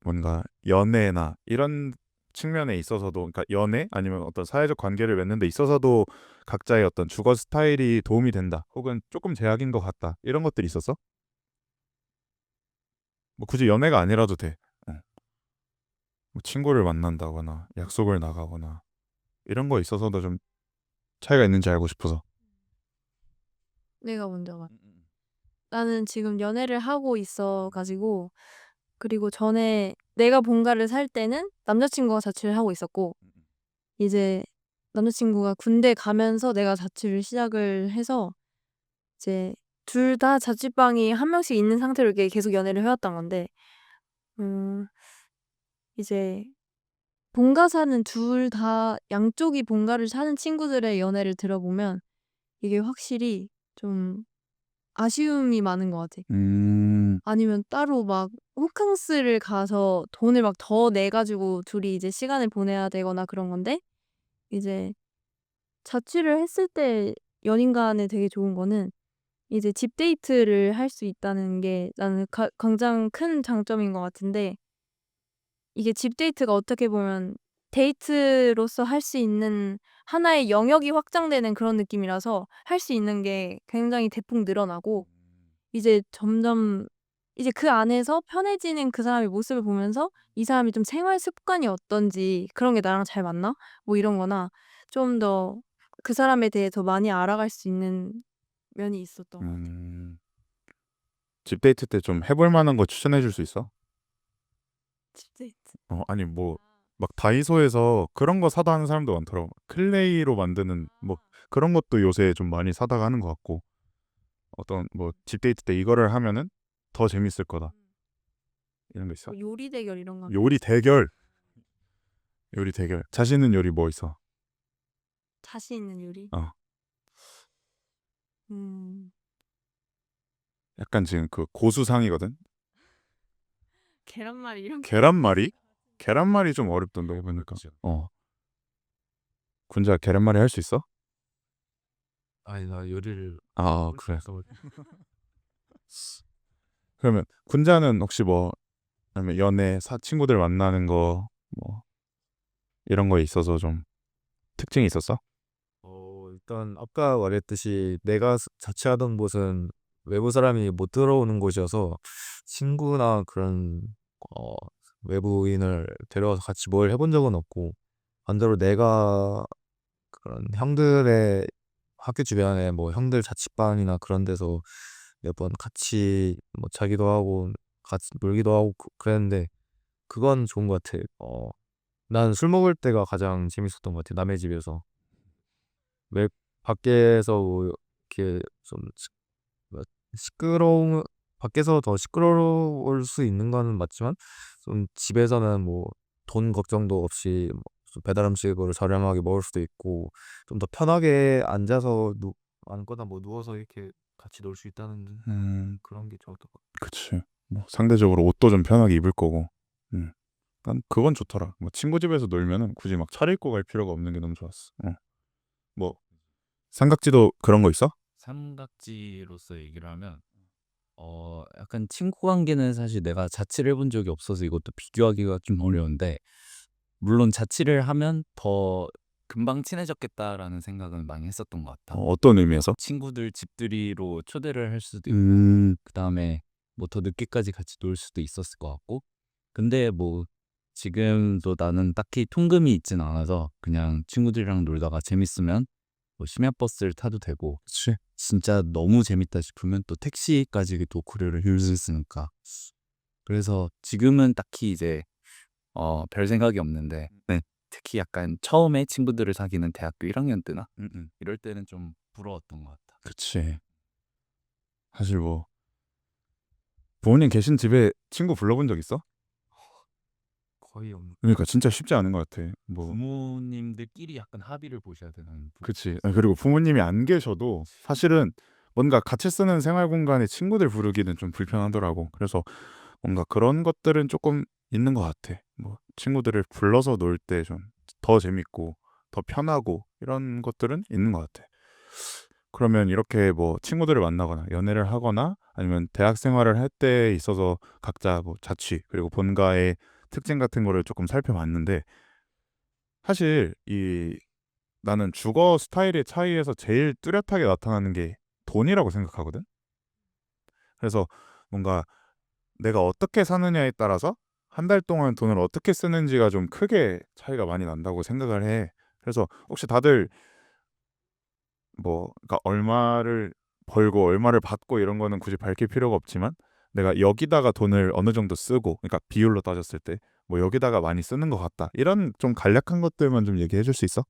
뭔가 연애나 이런 측면에 있어서도 그러니까 연애 아니면 어떤 사회적 관계를 맺는 데 있어서도 각자의 어떤 주거 스타일이 도움이 된다 혹은 조금 제약인 것 같다 이런 것들이 있었어? 뭐 굳이 연애가 아니라도 돼. 뭐 친구를 만난다거나 약속을 나가거나 이런 거 있어서도 좀 차이가 있는지 알고 싶어서. 내가 먼저 말. 나는 지금 연애를 하고 있어 가지고 그리고 전에 내가 본가를 살 때는 남자친구가 자취를 하고 있었고 이제 남자친구가 군대 가면서 내가 자취를 시작을 해서 이제 둘 다 자취방이 한 명씩 있는 상태로 이렇게 계속 연애를 해왔던 건데 음 이제 본가 사는 둘 다 양쪽이 본가를 사는 친구들의 연애를 들어보면 이게 확실히 좀 아쉬움이 많은 것 같아. 아니면 따로 막 호캉스를 가서 돈을 막 더 내 가지고 둘이 이제 시간을 보내야 되거나 그런 건데 이제 자취를 했을 때 연인 간에 되게 좋은 거는 이제 집 데이트를 할 수 있다는 게 나는 가장 큰 장점인 것 같은데 이게 집 데이트가 어떻게 보면 데이트로서 할 수 있는 하나의 영역이 확장되는 그런 느낌이라서 할 수 있는 게 굉장히 대폭 늘어나고 이제 점점 이제 그 안에서 편해지는 그 사람의 모습을 보면서 이 사람이 좀 생활 습관이 어떤지 그런 게 나랑 잘 맞나? 뭐 이런 거나 좀 더 그 사람에 대해 더 많이 알아갈 수 있는 면이 있었던 것 같아. 집 데이트 때 좀 해볼 만한 거 추천해 줄 수 있어? 집 데이트. 아니 뭐 막 다이소에서 그런 거 사다 하는 사람도 많더라고. 클레이로 만드는 뭐 그런 것도 요새 좀 많이 사다가 하는 것 같고 어떤 뭐 집 데이트 때 이거를 하면은 더 재밌을 거다 이런 거 있어? 뭐 요리 대결 이런 거. 요리 대결. 요리 대결. 자신 있는 요리 뭐 있어? 자신 있는 요리? 어. 음. 약간 지금 그 고수상이거든. 계란말이 이런 거. 계란말이? 계란말이 좀 어렵던데 해보니까. 군자 계란말이 할 수 있어? 아니 나 요리를 아 할 수 그래. 없어가지고. 그러면 군자는 혹시 뭐 아니면 연애 친구들 만나는 거 뭐 이런 거에 있어서 좀 특징이 있었어? 일단 아까 말했듯이 내가 자취하던 곳은 외부 사람이 못 들어오는 곳이어서 친구나 그런 어, 외부인을 데려와서 같이 뭘 해본 적은 없고 반대로 내가 그런 형들의 학교 주변에 뭐 형들 자취방이나 그런 데서 몇 번 같이 뭐 자기도 하고 같이 놀기도 하고 그랬는데 그건 좋은 것 같아. 난 술 먹을 때가 가장 재밌었던 것 같아. 남의 집에서. 왜 밖에서 뭐 이렇게 좀 뭐 시끄러운 밖에서 더 시끄러울 수 있는 거는 맞지만 좀 집에서는 뭐 돈 걱정도 없이 뭐좀 배달 음식으로 저렴하게 먹을 수도 있고 좀 더 편하게 앉아서 앉거나 뭐 누워서 이렇게 같이 놀 수 있다는 그런 게 좋았던 것 같아. 그치. 뭐 상대적으로 옷도 좀 편하게 입을 거고. 난 그건 좋더라. 뭐 친구 집에서 놀면은 굳이 막 차려입고 갈 필요가 없는 게 너무 좋았어. 뭐 삼각지도 그런 거 있어? 삼각지로서 얘기를 하면 약간 친구 관계는 사실 내가 자취를 해본 적이 없어서 이것도 비교하기가 좀 어려운데 물론 자취를 하면 더 금방 친해졌겠다라는 생각은 많이 했었던 것 같아. 어떤 의미에서? 친구들 집들이로 초대를 할 수도 있고 그다음에 뭐 더 늦게까지 같이 놀 수도 있었을 것 같고 근데 뭐 지금도 나는 딱히 통금이 있진 않아서 그냥 친구들이랑 놀다가 재밌으면 뭐 심야버스를 타도 되고 그치. 진짜 너무 재밌다 싶으면 또 택시까지도 고려를 해줄 수 있으니까 그래서 지금은 딱히 이제 별 생각이 없는데 네, 특히 약간 처음에 친구들을 사귀는 대학교 1학년 때나 이럴 때는 좀 부러웠던 것 같아. 그치. 사실 뭐 부모님 계신 집에 친구 불러본 적 있어? 거의 없는. 그러니까 진짜 쉽지 않은 것 같아. 뭐 부모님들끼리 약간 합의를 보셔야 되는 부분이 그치. 그리고 부모님이 안 계셔도 사실은 뭔가 같이 쓰는 생활 공간에 친구들 부르기는 좀 불편하더라고. 그래서 뭔가 그런 것들은 조금 있는 것 같아. 뭐 친구들을 불러서 놀 때 좀 더 재밌고 더 편하고 이런 것들은 있는 것 같아. 그러면 이렇게 뭐 친구들을 만나거나 연애를 하거나 아니면 대학 생활을 할 때 있어서 각자 뭐 자취 그리고 본가의 특징 같은 거를 조금 살펴봤는데 사실 나는 주거 스타일의 차이에서 제일 뚜렷하게 나타나는 게 돈이라고 생각하거든. 그래서 뭔가 내가 어떻게 사느냐에 따라서 한 달 동안 돈을 어떻게 쓰는지가 좀 크게 차이가 많이 난다고 생각을 해. 그래서 혹시 다들 뭐 그러니까 얼마를 벌고 얼마를 받고 이런 거는 굳이 밝힐 필요가 없지만 내가 여기다가 돈을 어느 정도 쓰고 그러니까 비율로 따졌을 때 뭐 여기다가 많이 쓰는 것 같다. 이런 좀 간략한 것들만 좀 얘기해 줄 수 있어?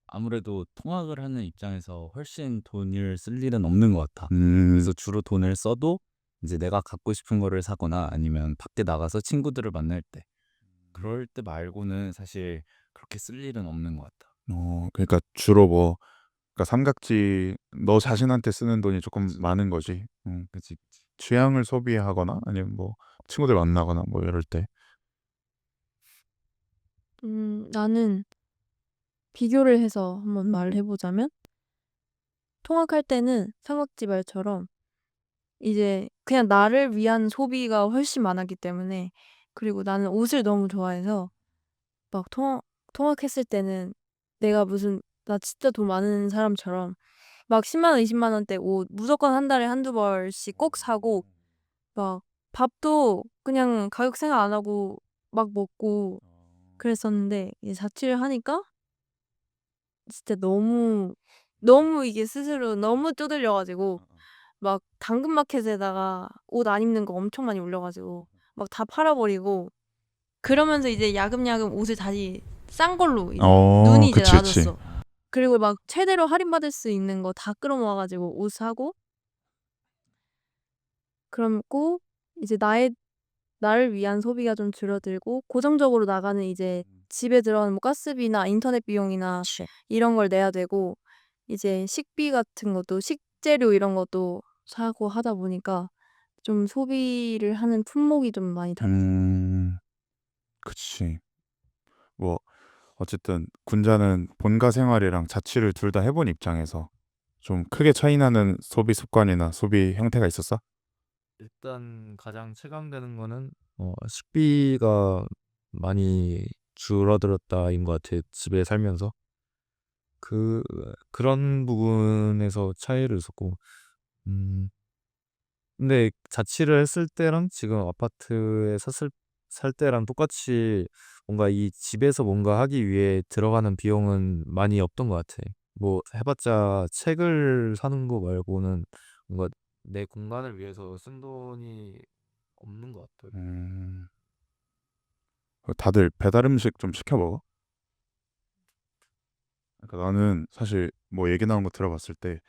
아무래도 통학을 하는 입장에서 훨씬 돈을 쓸 일은 없는 것 같아. 음. 그래서 주로 돈을 써도 이제 내가 갖고 싶은 거를 사거나 아니면 밖에 나가서 친구들을 만날 때 그럴 때 말고는 사실 그렇게 쓸 일은 없는 것 같아. 그러니까 주로 뭐 그러니까 삼각지 너 자신한테 쓰는 돈이 조금 많은 거지. 그치, 그치. 취향을 소비하거나 아니면 뭐 친구들 만나거나 뭐 이럴 때. 나는 비교를 해서 한번 말을 해보자면 통학할 때는 삼각지 말처럼 이제 그냥 나를 위한 소비가 훨씬 많았기 때문에 그리고 나는 옷을 너무 좋아해서 막 통학했을 때는 내가 무슨 나 진짜 돈 많은 사람처럼 막 10만 원, 20만 원대 옷 무조건 한 달에 한두 벌씩 꼭 사고 막 밥도 그냥 가격 생각 안 하고 막 먹고 그랬었는데 이제 자취를 하니까 진짜 너무 이게 스스로 너무 쪼들려가지고 막 당근마켓에다가 옷 안 입는 거 엄청 많이 올려가지고 막 다 팔아버리고 그러면서 이제 야금야금 옷을 다시 싼 걸로 이제 눈이 이제 그치, 그치. 나아졌어. 그리고 막 최대로 할인받을 수 있는 거 다 끌어모아가지고 옷 사고 그러고 이제 나를 위한 소비가 좀 줄어들고 고정적으로 나가는 이제 집에 들어가는 뭐 가스비나 인터넷 비용이나 이런 걸 내야 되고 이제 식비 같은 것도 식재료 이런 것도 사고 하다 보니까 좀 소비를 하는 품목이 좀 많이 달라. 그치. 뭐 어쨌든 군자는 본가 생활이랑 자취를 둘 다 해본 입장에서 좀 크게 차이 나는 소비 습관이나 소비 형태가 있었어? 일단 가장 체감되는 거는 식비가 많이 줄어들었다인 것 같아. 집에 살면서 그런 부분에서 차이를 있었고, 음, 근데 자취를 했을 때랑 지금 아파트에 살 때랑 똑같이 뭔가 이 집에서 뭔가 하기 위해 들어가는 비용은 많이 없던 것 같아. 뭐 해봤자 책을 사는 거 말고는 뭔가 내 공간을 위해서 쓴 돈이 없는 것 같아. 음, 다들 배달 음식 좀 시켜 먹어? 그러니까 나는 사실 뭐 얘기 나온 거 들어봤을 때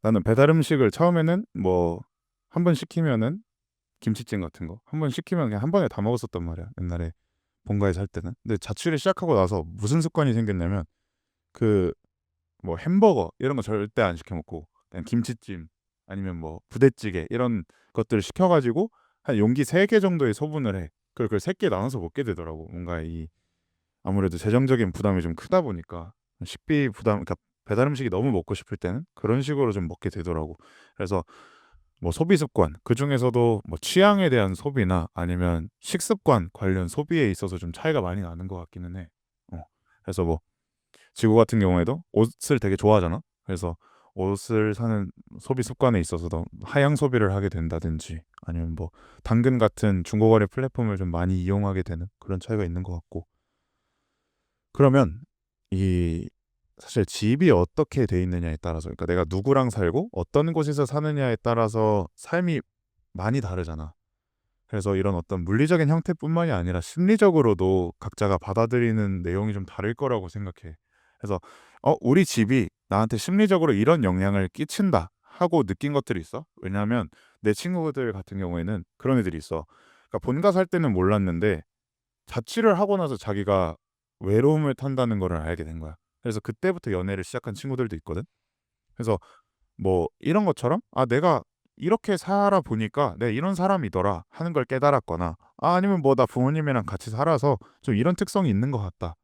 나는 배달 음식을 처음에는 뭐 한 번 시키면은 김치찜 같은 거 한 번 시키면 그냥 한 번에 다 먹었었단 말이야. 옛날에 본가에 살 때는. 근데 자취를 시작하고 나서 무슨 습관이 생겼냐면 그 뭐 햄버거 이런 거 절대 안 시켜 먹고 그냥 김치찜 아니면 뭐 부대찌개 이런 것들을 시켜 가지고 한 용기 3개 정도의 소분을 해. 그걸 3개 나눠서 먹게 되더라고. 뭔가 이 아무래도 재정적인 부담이 좀 크다 보니까 식비 부담 그러니까 배달 음식이 너무 먹고 싶을 때는 그런 식으로 좀 먹게 되더라고. 그래서 뭐 소비 습관 그중에서도 뭐 취향에 대한 소비나 아니면 식습관 관련 소비에 있어서 좀 차이가 많이 나는 것 같기는 해. 그래서 뭐 지구 같은 경우에도 옷을 되게 좋아하잖아. 그래서 옷을 사는 소비 습관에 있어서도 하향 소비를 하게 된다든지 아니면 뭐 당근 같은 중고거래 플랫폼을 좀 많이 이용하게 되는 그런 차이가 있는 것 같고. 그러면 이 사실 집이 어떻게 돼 있느냐에 따라서 그러니까 내가 누구랑 살고 어떤 곳에서 사느냐에 따라서 삶이 많이 다르잖아. 그래서 이런 어떤 물리적인 형태뿐만이 아니라 심리적으로도 각자가 받아들이는 내용이 좀 다를 거라고 생각해. 그래서 우리 집이 나한테 심리적으로 이런 영향을 끼친다 하고 느낀 것들이 있어. 왜냐하면 내 친구들 같은 경우에는 그런 애들이 있어. 그러니까 본가 살 때는 몰랐는데 자취를 하고 나서 자기가 외로움을 탄다는 거를 알게 된 거야. 그래서 그때부터 연애를 시작한 친구들도 있거든. 그래서 뭐 이런 것처럼 내가 이렇게 살아보니까 내가 이런 사람이더라 하는 걸 깨달았거나 아니면 뭐 나 부모님이랑 같이 살아서 좀 이런 특성이 있는 것 같다.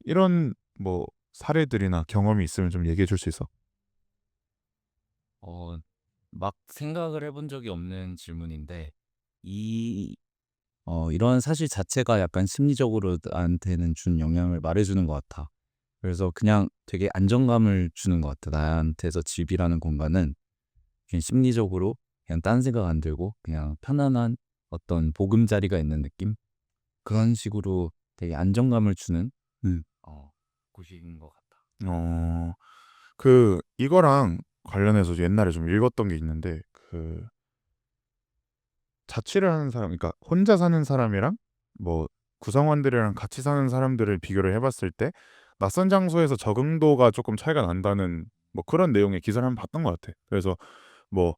이런 뭐 사례들이나 경험이 있으면 좀 얘기해 줄 수 있어? 어, 막 생각을 해본 적이 없는 질문인데 이 이런 사실 자체가 약간 심리적으로 나한테는 준 영향을 말해주는 것 같아. 그래서 그냥 되게 안정감을 주는 것 같아. 나한테서 집이라는 공간은 그냥 심리적으로 그냥 딴 생각 안 들고 그냥 편안한 어떤 보금자리가 있는 느낌? 그런 식으로 되게 안정감을 주는 음. 곳인 것 같아. 어, 이거랑 관련해서 옛날에 좀 읽었던 게 있는데 자취를 하는 사람, 그러니까 혼자 사는 사람이랑 뭐 구성원들이랑 같이 사는 사람들을 비교를 해봤을 때 낯선 장소에서 적응도가 조금 차이가 난다는 뭐 그런 내용의 기사를 한번 봤던 것 같아. 그래서 뭐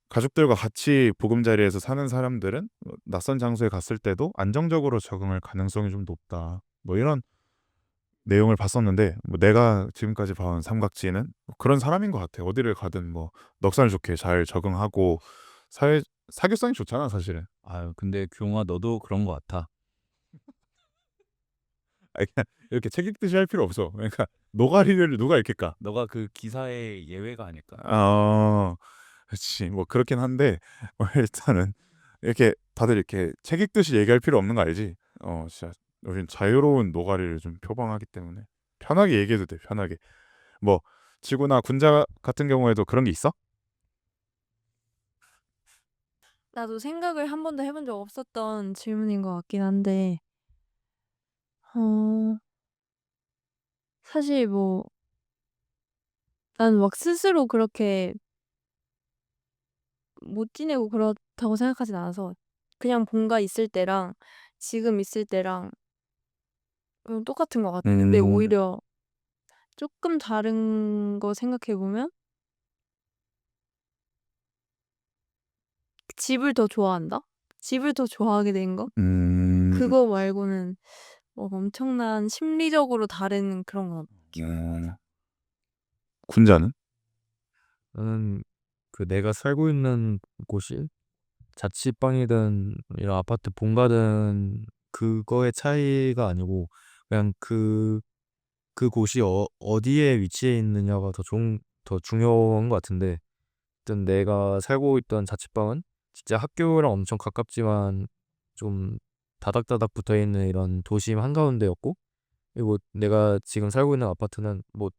가족들과 같이 보금자리에서 사는 사람들은 낯선 장소에 갔을 때도 안정적으로 적응할 가능성이 좀 높다. 뭐 이런 내용을 봤었는데 뭐 내가 지금까지 봐온 삼각지는 뭐 그런 사람인 것 같아. 어디를 가든 뭐 넉살 좋게 잘 적응하고 사회 사교성이 좋잖아 사실은. 아유, 근데 규용아, 너도 그런 것 같아. 아니, 그냥 이렇게 책 읽듯이 할 필요 없어. 그러니까 노가리를 누가 읽겠까? 너가 그 기사의 예외가 아닐까? 그렇지. 뭐 그렇긴 한데 일단은 이렇게 다들 이렇게 책 읽듯이 얘기할 필요 없는 거 알지? 진짜 우린 자유로운 노가리를 좀 표방하기 때문에 편하게 얘기해도 돼. 편하게. 뭐 지구나 군자 같은 경우에도 그런 게 있어? 나도 생각을 한 번도 해본 적 없었던 질문인 것 같긴 한데, 어, 사실 뭐, 난 막 스스로 그렇게 못 지내고 그렇다고 생각하진 않아서, 그냥 본가 있을 때랑 지금 있을 때랑 똑같은 것 같아. 근데 오히려 조금 다른 거 생각해보면, 집을 더 좋아한다? 집을 더 좋아하게 된 거? 그거 말고는 뭐 엄청난 심리적으로 다른 그런 건 군자는? 나는 그 내가 살고 있는 곳이 자취방이든 이런 아파트 본가든 그거의 차이가 아니고 그냥 그 곳이 어디에 위치해 있느냐가 더 중요한 것 같은데 일단 내가 살고 있던 자취방은 진짜 학교랑 엄청 가깝지만 좀 다닥다닥 붙어 있는 이런 도심 한가운데였고 그리고 내가 지금 살고 있는 아파트는 뭐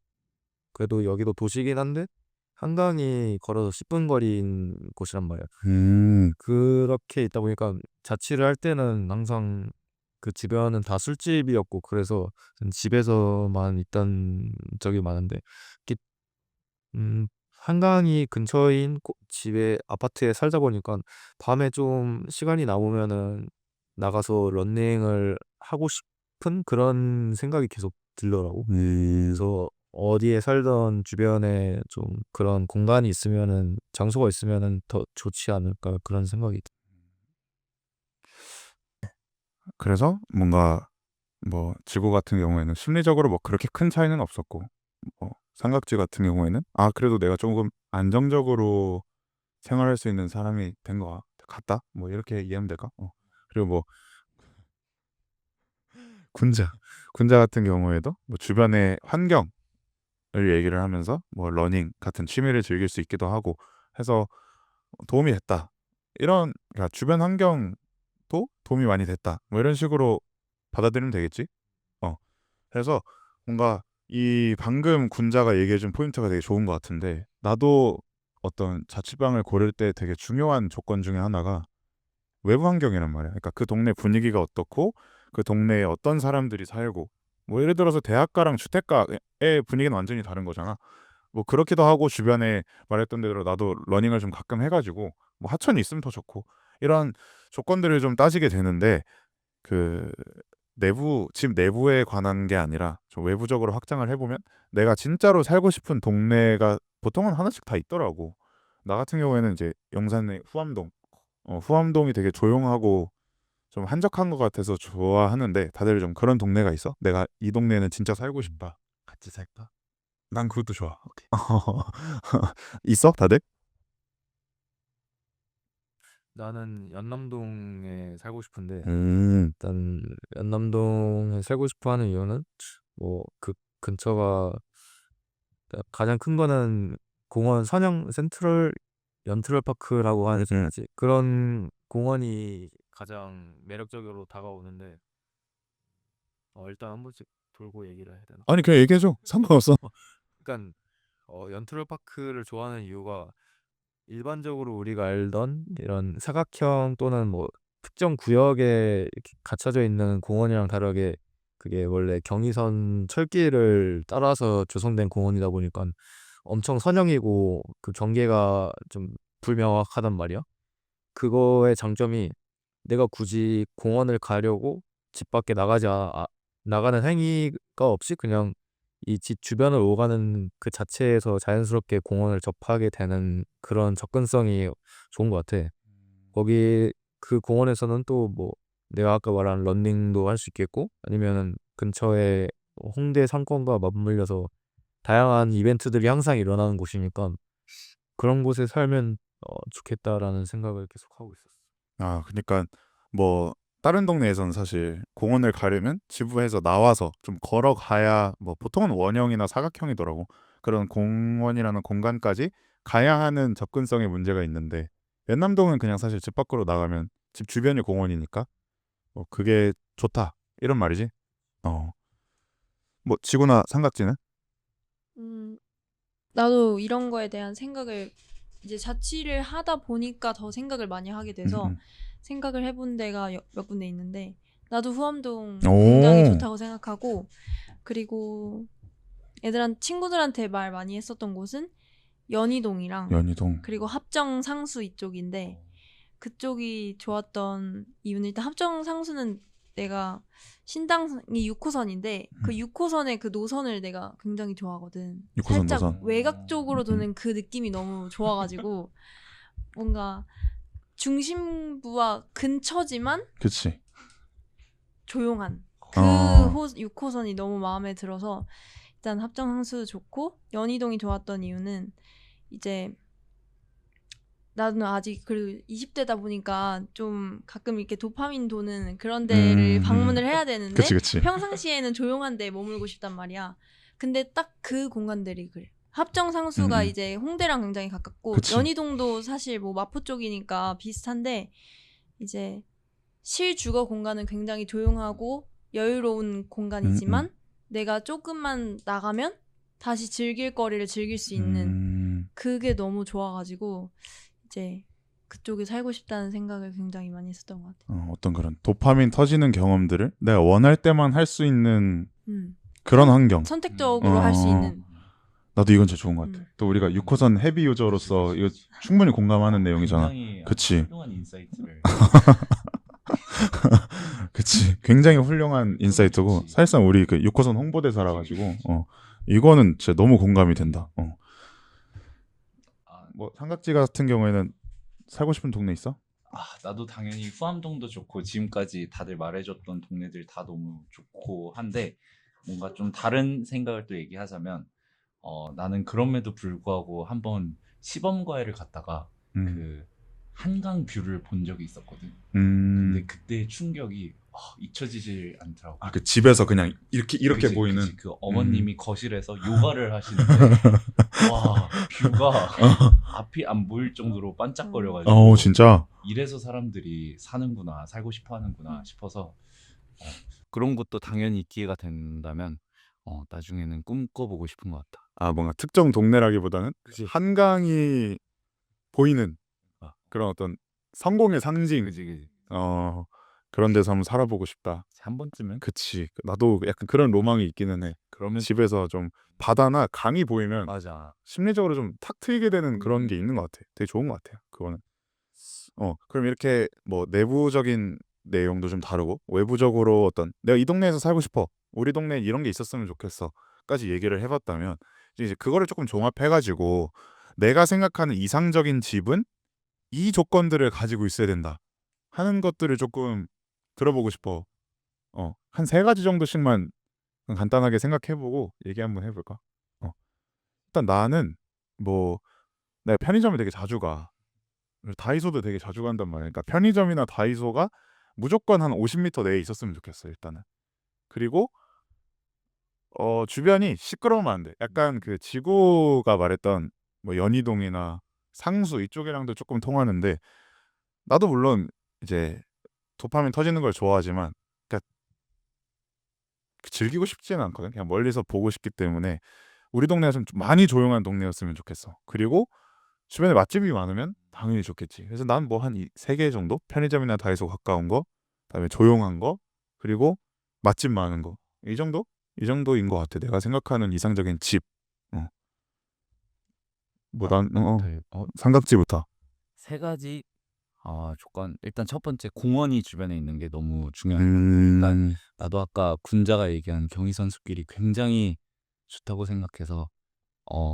그래도 여기도 도시긴 한데 한강이 걸어서 10분 거리인 곳이란 말이야. 그렇게 있다 보니까 자취를 할 때는 항상 그 주변은 다 술집이었고 그래서 집에서만 있던 적이 많은데 이렇게 한강이 근처인 집에 아파트에 살다 보니까 밤에 좀 시간이 남으면은 나가서 러닝을 하고 싶은 그런 생각이 계속 들더라고. 그래서 어디에 살던 주변에 좀 그런 공간이 있으면은 장소가 있으면은 더 좋지 않을까 그런 생각이 그래서 뭔가 뭐 지구 같은 경우에는 심리적으로 뭐 그렇게 큰 차이는 없었고 삼각지 같은 경우에는 그래도 내가 조금 안정적으로 생활할 수 있는 사람이 된 것 같다. 뭐 이렇게 이해하면 될까? 그리고 뭐 군자 같은 경우에도 뭐 주변의 환경을 얘기를 하면서 뭐 러닝 같은 취미를 즐길 수 있기도 하고 해서 도움이 됐다. 이런 그러니까 주변 환경도 도움이 많이 됐다. 뭐 이런 식으로 받아들이면 되겠지? 그래서 뭔가 이 방금 군자가 얘기해준 포인트가 되게 좋은 것 같은데 나도 어떤 자취방을 고를 때 되게 중요한 조건 중에 하나가 외부 환경이란 말이야. 그러니까 그 동네 분위기가 어떻고 그 동네에 어떤 사람들이 살고 뭐 예를 들어서 대학가랑 주택가의 분위기는 완전히 다른 거잖아. 뭐 그렇기도 하고 주변에 말했던 대로 나도 러닝을 좀 가끔 해가지고 뭐 하천이 있으면 더 좋고 이런 조건들을 좀 따지게 되는데 그 집 내부에 관한 게 아니라 좀 외부적으로 확장을 해보면 내가 진짜로 살고 싶은 동네가 보통은 하나씩 다 있더라고. 나 같은 경우에는 이제 영산의 후암동, 후암동이 되게 조용하고 좀 한적한 것 같아서 좋아하는데 다들 좀 그런 동네가 있어? 내가 이 동네는 진짜 살고 싶다. 같이 살까? 난 그것도 좋아. 오케이. 있어? 다들? 나는 연남동에 살고 싶은데 음, 일단 연남동에 살고 싶어 하는 이유는 뭐 그 근처가 가장 큰 거는 공원 선영 센트럴 연트럴 파크라고 하는 그런 공원이 가장 매력적으로 다가오는데 일단 한 번씩 돌고 얘기를 해야 되나? 아니 그냥 얘기해줘. 상관없어. 그러니까 연트럴 파크를 좋아하는 이유가 일반적으로 우리가 알던 이런 사각형 또는 뭐 특정 구역에 이렇게 갇혀져 있는 공원이랑 다르게 그게 원래 경의선 철길을 따라서 조성된 공원이다 보니까 엄청 선형이고 그 경계가 좀 불명확하단 말이야. 그거의 장점이 내가 굳이 공원을 가려고 집 밖에 나가는 행위가 없이 그냥 이 집 주변을 오가는 그 자체에서 자연스럽게 공원을 접하게 되는 그런 접근성이 좋은 것 같아. 거기 그 공원에서는 또 뭐 내가 아까 말한 러닝도 할 수 있겠고 아니면은 근처에 홍대 상권과 맞물려서 다양한 이벤트들이 항상 일어나는 곳이니까 그런 곳에 살면 좋겠다라는 생각을 계속 하고 있었어. 아, 그러니까 뭐 다른 동네에서는 사실 공원을 가려면 집에서 나와서 좀 걸어가야 뭐 보통은 원형이나 사각형이더라고. 그런 공원이라는 공간까지 가야 하는 접근성의 문제가 있는데 연남동은 그냥 사실 집 밖으로 나가면 집 주변이 공원이니까 그게 좋다 이런 말이지. 어. 뭐 지구나 삼각지는? 나도 이런 거에 대한 생각을 이제 자취를 하다 보니까 더 생각을 많이 하게 돼서 음. 생각을 해본 데가 몇 군데 있는데 나도 후암동 오. 굉장히 좋다고 생각하고 그리고 친구들한테 말 많이 했었던 곳은 연희동이랑 연희동. 그리고 합정 상수 이쪽인데 그쪽이 좋았던 이유는 일단 합정 상수는 내가 신당이 6호선인데 그 6호선의 그 노선을 내가 굉장히 좋아하거든. 6호선 살짝 노선. 외곽 쪽으로 도는 그 느낌이 너무 좋아가지고 뭔가 중심부와 근처지만 그치. 조용한 그 어. 6호선이 너무 마음에 들어서 일단 합정 상수 좋고 연희동이 좋았던 이유는 이제 나는 아직 그리고 20대다 보니까 좀 가끔 이렇게 도파민 도는 그런 데를 방문을 해야 되는데 그치 그치. 평상시에는 조용한 데 머물고 싶단 말이야. 근데 딱 그 공간들이 그래. 합정 상수가 이제 홍대랑 굉장히 가깝고 그치. 연희동도 사실 뭐 마포 쪽이니까 비슷한데 이제 실주거 공간은 굉장히 조용하고 여유로운 공간이지만 내가 조금만 나가면 다시 즐길 거리를 즐길 수 있는 그게 너무 좋아가지고 이제 그쪽에 살고 싶다는 생각을 굉장히 많이 했었던 것 같아요. 어떤 그런 도파민 터지는 경험들을 내가 원할 때만 할 수 있는 그런 선- 환경. 선택적으로 할 수 있는. 나도 이건 진짜 좋은 것 같아. 또 우리가 6호선 헤비 유저로서 이거 충분히 공감하는 내용이잖아. 굉장히 그치. 훌륭한 인사이트를. 그치. 굉장히 훌륭한 인사이트고 그치. 사실상 우리 그 6호선 홍보대사라 가지고 이거는 진짜 너무 공감이 된다. 아, 뭐 삼각지 같은 경우에는 살고 싶은 동네 있어? 나도 당연히 후암동도 좋고 지금까지 다들 말해줬던 동네들 다 너무 좋고 한데 뭔가 좀 다른 생각을 또 얘기하자면 나는 그럼에도 불구하고 한번 시범과외를 갔다가 그 한강 뷰를 본 적이 있었거든. 근데 그때의 충격이 잊혀지질 않더라고. 그 집에서 그냥 이렇게 그치, 보이는. 그치. 그 어머님이 거실에서 요가를 하시는데 와 뷰가 앞이 안 보일 정도로 반짝거려가지고 진짜. 이래서 사람들이 사는구나, 살고 싶어 하는구나 싶어서 그런 것도 당연히 기회가 된다면 나중에는 꿈꿔보고 싶은 것 같다. 뭔가 특정 동네라기보다는 그치. 한강이 보이는 그런 어떤 성공의 상징. 그지. 그런 데서 한번 살아보고 싶다. 한 번쯤은 그치. 나도 약간 그런 로망이 있기는 해. 그러면 집에서 좀 바다나 강이 보이면 맞아. 심리적으로 좀 탁 트이게 되는 그런 게 있는 것 같아. 되게 좋은 것 같아요. 그거는. 그럼 이렇게 뭐 내부적인 내용도 좀 다르고 외부적으로 어떤 내가 이 동네에서 살고 싶어. 우리 동네에 이런 게 있었으면 좋겠어.까지 얘기를 해봤다면 이제 그거를 조금 종합해가지고 내가 생각하는 이상적인 집은 이 조건들을 가지고 있어야 된다 하는 것들을 조금 들어보고 싶어. 한 3가지 정도씩만 간단하게 생각해보고 얘기 한번 해볼까? 일단 나는 뭐 내가 편의점을 되게 자주 가. 다이소도 되게 자주 간단 말이야. 그러니까 편의점이나 다이소가 무조건 한 50m 내에 있었으면 좋겠어 일단은. 그리고 주변이 시끄러우면 안 돼. 약간 그 지구가 말했던 뭐 연희동이나 상수 이쪽이랑도 조금 통하는데 나도 물론 이제 도파민 터지는 걸 좋아하지만 그러니까 즐기고 싶지는 않거든. 그냥 멀리서 보고 싶기 때문에 우리 동네가 좀 많이 조용한 동네였으면 좋겠어. 그리고 주변에 맛집이 많으면 당연히 좋겠지. 그래서 난 뭐 한 3개 정도 편의점이나 다이소 가까운 거, 그다음에 조용한 거, 그리고 맛집 많은 거. 이 정도인 것 같아. 내가 생각하는 이상적인 집. 난 삼각지부터. 3가지 조건. 일단 첫 번째 공원이 주변에 있는 게 너무 중요한 것 같아. 일단 나도 아까 군자가 얘기한 경의선 숲길이 굉장히 좋다고 생각해서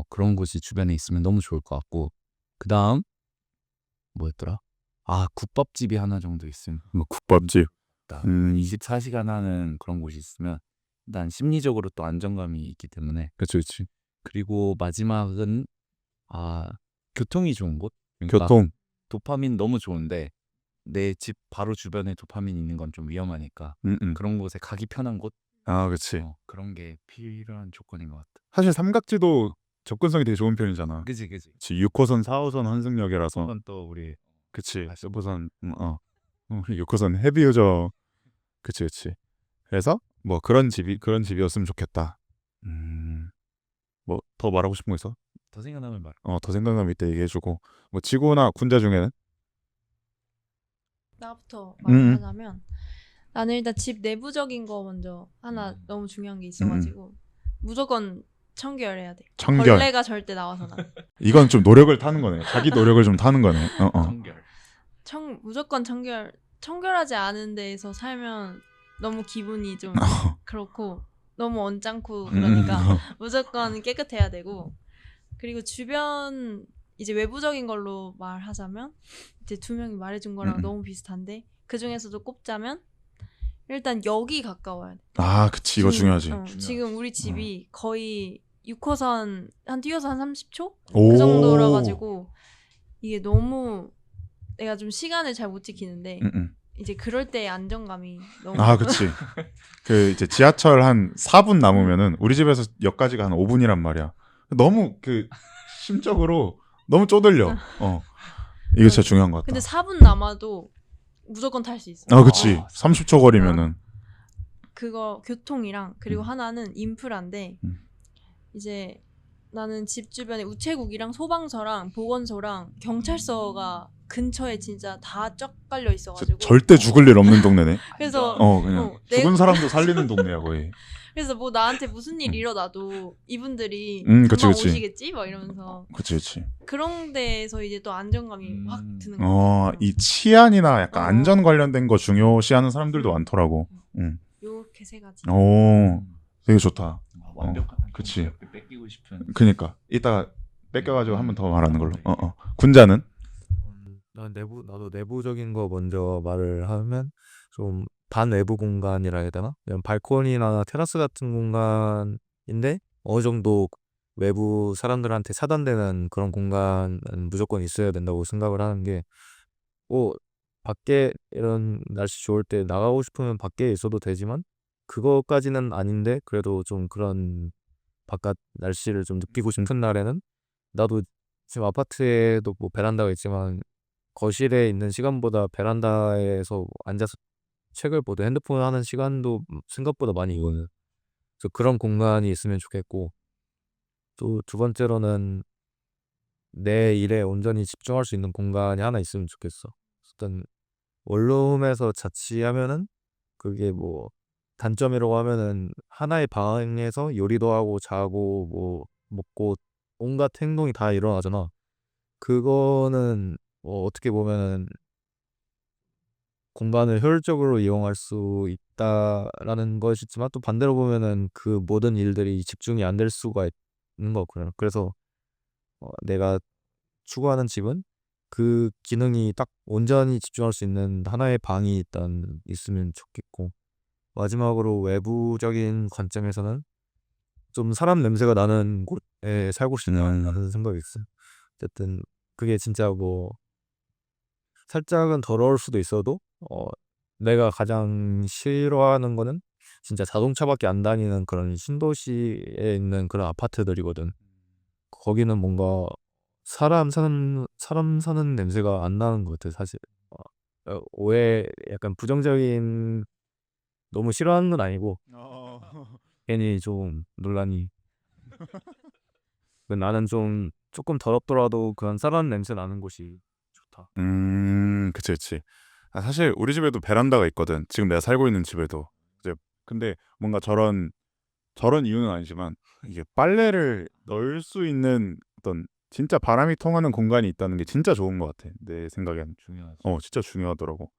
그런 곳이 주변에 있으면 너무 좋을 것 같고 그다음 뭐였더라? 아 국밥집이 하나 정도 있으면 뭐 국밥집. 24시간 하는 그런 곳이 있으면 일단 심리적으로 또 안정감이 있기 때문에 그치 그치. 그리고 마지막은 교통이 좋은 곳? 그러니까 교통. 도파민 너무 좋은데 내 집 바로 주변에 도파민 있는 건 좀 위험하니까 그런 곳에 가기 편한 곳? 아 그치. 그런 게 필요한 조건인 것 같아. 사실 삼각지도 접근성이 되게 좋은 편이잖아. 그치 그치. 6호선 4호선 환승역이라서. 그건 또 우리 그치. 아, 5호선 6호선 헤비유저. 그치 그치. 그래서 뭐 그런 집이었으면 좋겠다. 뭐 더 말하고 싶은 거 있어? 더 생각나면 말. 더 생각나면 이때 얘기해주고. 뭐 지구나 군자 중에는 나부터 음. 말하자면 나는 일단 집 내부적인 거 먼저 하나 너무 중요한 게 있어가지고 무조건 청결해야 돼. 청결. 벌레가 절대 나와서는 안 돼. 이건 좀 노력을 타는 거네. 자기 노력을 좀 타는 거네. 청결. 무조건 청결하지 않은 데에서 살면 너무 기분이 좀 그렇고 너무 언짢고 그러니까 무조건 깨끗해야 되고 그리고 주변 이제 외부적인 걸로 말하자면 이제 두 명이 말해준 거랑 너무 비슷한데 그 중에서도 꼽자면 일단 역이 가까워야 돼. 아 그치 이거 중요하지. 지금 우리 집이 거의 6호선 한 뛰어서 한 30초? 오. 그 정도라 가지고 이게 너무 내가 좀 시간을 잘 못 지키는데 이제 그럴 때 안정감이 너무 아 그치. 그 이제 지하철 한 4분 남으면은 우리 집에서 역까지가 한 5분이란 말이야. 너무 그 심적으로 너무 쪼들려. 이게 진짜 중요한 것 같다. 근데 4분 남아도 무조건 탈 수 있어. 아 그치. 30초 거리면은 그거 교통이랑 그리고 하나는 인프라인데 이제 나는 집 주변에 우체국이랑 소방서랑 보건소랑 경찰서가 근처에 진짜 다 쫙 깔려 있어가지고 절대 죽을 일 없는 동네네. 그래서 그냥 죽은 사람도 살리는 동네야 거의. 그래서 뭐 나한테 무슨 일 일어나도 이분들이 그치, 금방 그치. 오시겠지? 막 이러면서 그치 그치. 그런 데에서 이제 또 안정감이 확 드는 거 같아요. 이 치안이나 약간 안전 관련된 거 중요시하는 사람들도 많더라고. 요렇게 세 가지. 오, 되게 좋다. 완벽한 그치. 뺏기고 싶은. 그니까 이따가 뺏겨가지고 한 번 더 말하는 걸로. 군자는? 나도 내부적인 거 먼저 말을 하면 좀 반외부 공간이라 해야 되나? 그냥 발코니나 테라스 같은 공간인데 어느 정도 외부 사람들한테 차단되는 그런 공간은 무조건 있어야 된다고 생각을 하는 게 밖에 이런 날씨 좋을 때 나가고 싶으면 밖에 있어도 되지만 그거까지는 아닌데 그래도 좀 그런 바깥 날씨를 좀 느끼고 싶은 날에는 나도 지금 아파트에도 뭐 베란다가 있지만 거실에 있는 시간보다 베란다에서 앉아서 책을 보든 핸드폰 하는 시간도 생각보다 많이 이거는 그래서 그런 공간이 있으면 좋겠고 또 두 번째로는 내 일에 온전히 집중할 수 있는 공간이 하나 있으면 좋겠어. 일단 원룸에서 자취하면은 그게 뭐 단점이라고 하면은 하나의 방에서 요리도 하고 자고 뭐 먹고 온갖 행동이 다 일어나잖아. 그거는 어떻게 보면은 공간을 효율적으로 이용할 수 있다라는 것이지만 또 반대로 보면은 그 모든 일들이 집중이 안 될 수가 있는 거고요. 그래서 내가 추구하는 집은 그 기능이 딱 온전히 집중할 수 있는 하나의 방이 일단 있으면 좋겠고 마지막으로 외부적인 관점에서는 좀 사람 냄새가 나는 곳에 살고 싶다는 생각이 있어요. 어쨌든 그게 진짜 뭐 살짝은 더러울 수도 있어도 내가 가장 싫어하는 거는 진짜 자동차밖에 안 다니는 그런 신도시에 있는 그런 아파트들이거든. 거기는 뭔가 사람 사는 냄새가 안 나는 것 같아 사실. 오해 약간 부정적인 너무 싫어하는 건 아니고 괜히 좀 논란이. 나는 좀 조금 더럽더라도 그런 사람 냄새 나는 곳이 좋다. 그치 그치. 사실 우리 집에도 베란다가 있거든. 지금 내가 살고 있는 집에도. 이제 근데 뭔가 저런 이유는 아니지만 이게 빨래를 넣을 수 있는 어떤 진짜 바람이 통하는 공간이 있다는 게 진짜 좋은 것 같아. 내 생각엔. 중요하죠. 진짜 중요하더라고.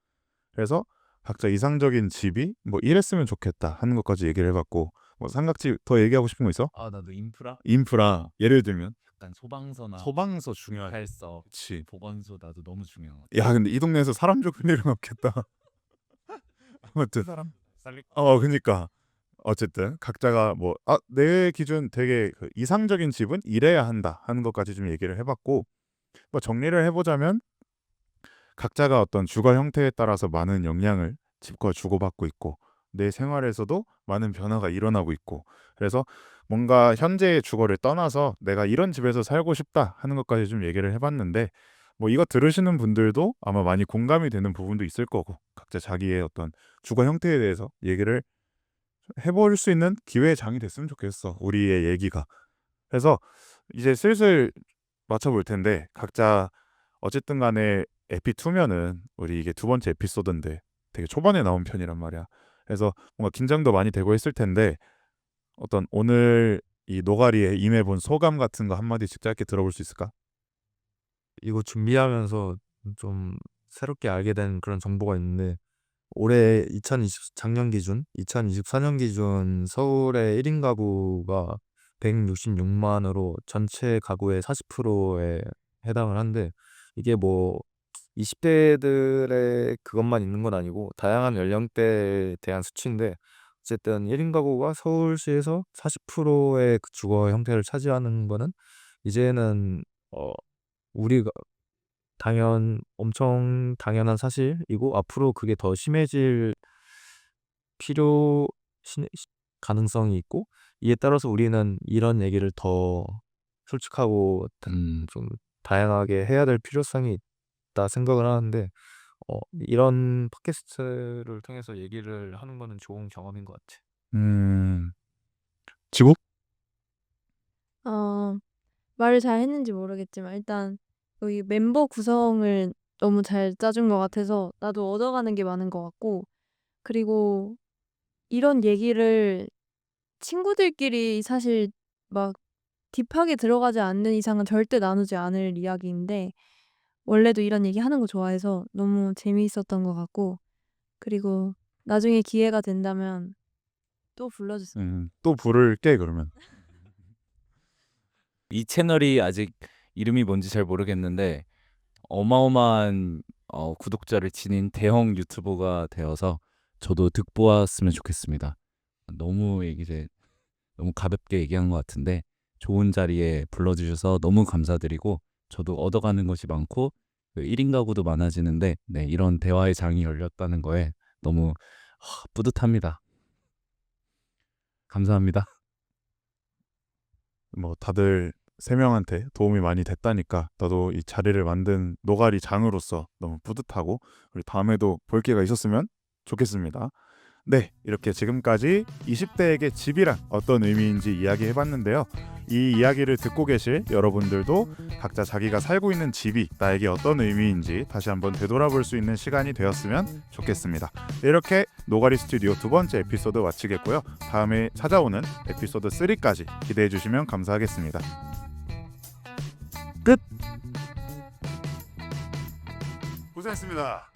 그래서 각자 이상적인 집이 뭐 이랬으면 좋겠다 하는 것까지 얘기를 해봤고 뭐 삼각지 더 얘기하고 싶은 거 있어? 아 나도 인프라 인프라 예를 들면 약간 소방서나 소방서 중요하지. 경찰서, 그치. 보건소 나도 너무 중요한 것 야 근데 이 동네에서 사람 죽을 일은 없겠다. 아무튼 사람 살릴 그니까 어쨌든 각자가 뭐 내 기준 되게 그 이상적인 집은 이래야 한다 하는 것까지 좀 얘기를 해봤고, 뭐 정리를 해보자면 각자가 어떤 주거 형태에 따라서 많은 영향을 집과 주고받고 있고 내 생활에서도 많은 변화가 일어나고 있고, 그래서 뭔가 현재의 주거를 떠나서 내가 이런 집에서 살고 싶다 하는 것까지 좀 얘기를 해봤는데, 뭐 이거 들으시는 분들도 아마 많이 공감이 되는 부분도 있을 거고 각자 자기의 어떤 주거 형태에 대해서 얘기를 해볼 수 있는 기회의 장이 됐으면 좋겠어 우리의 얘기가. 그래서 이제 슬슬 맞춰볼 텐데 각자 어쨌든 간에 에피2면은 우리 이게 두 번째 에피소드인데 되게 초반에 나온 편이란 말이야. 그래서 뭔가 긴장도 많이 되고 했을 텐데 어떤 오늘 이 노가리에 임해본 소감 같은 거 한마디씩 짧게 들어볼 수 있을까? 이거 준비하면서 좀 새롭게 알게 된 그런 정보가 있는데, 올해 작년 기준 2024년 기준 서울의 1인 가구가 166만으로 전체 가구의 40%에 해당을 한데, 이게 뭐 20대들의 그것만 있는 건 아니고 다양한 연령대에 대한 수치인데, 어쨌든 1인 가구가 서울시에서 40%의 그 주거 형태를 차지하는 거는 이제는 우리가 엄청 당연한 사실이고, 앞으로 그게 더 심해질 필요 가능성이 있고, 이에 따라서 우리는 이런 얘기를 더 솔직하고 좀 다양하게 해야 될 필요성이 있다 생각을 하는데, 이런 팟캐스트를 통해서 얘기를 하는 거는 좋은 경험인 것 같아. 지국? 말을 잘 했는지 모르겠지만 일단 여기 멤버 구성을 너무 잘 짜준 것 같아서 나도 얻어가는 게 많은 것 같고, 그리고 이런 얘기를 친구들끼리 사실 막 딥하게 들어가지 않는 이상은 절대 나누지 않을 이야기인데 원래도 이런 얘기 하는 거 좋아해서 너무 재미있었던 것 같고, 그리고 나중에 기회가 된다면 또 불러주세요. 또 부를게 그러면. 이 채널이 아직 이름이 뭔지 잘 모르겠는데 어마어마한 구독자를 지닌 대형 유튜버가 되어서 저도 득보았으면 좋겠습니다. 너무 이제 너무 가볍게 얘기한 것 같은데 좋은 자리에 불러주셔서 너무 감사드리고, 저도 얻어가는 것이 많고 1인 가구도 많아지는데 이런 대화의 장이 열렸다는 거에 너무 뿌듯합니다. 감사합니다. 뭐 다들 세 명한테 도움이 많이 됐다니까 나도 이 자리를 만든 노가리 장으로서 너무 뿌듯하고 우리 다음에도 볼 기회가 있었으면 좋겠습니다. 네, 이렇게 지금까지 20대에게 집이란 어떤 의미인지 이야기해봤는데요. 이 이야기를 듣고 계실 여러분들도 각자 자기가 살고 있는 집이 나에게 어떤 의미인지 다시 한번 되돌아볼 수 있는 시간이 되었으면 좋겠습니다. 이렇게 노가리 스튜디오 두 번째 에피소드 마치겠고요. 다음에 찾아오는 에피소드 3까지 기대해 주시면 감사하겠습니다. 끝! 고생했습니다.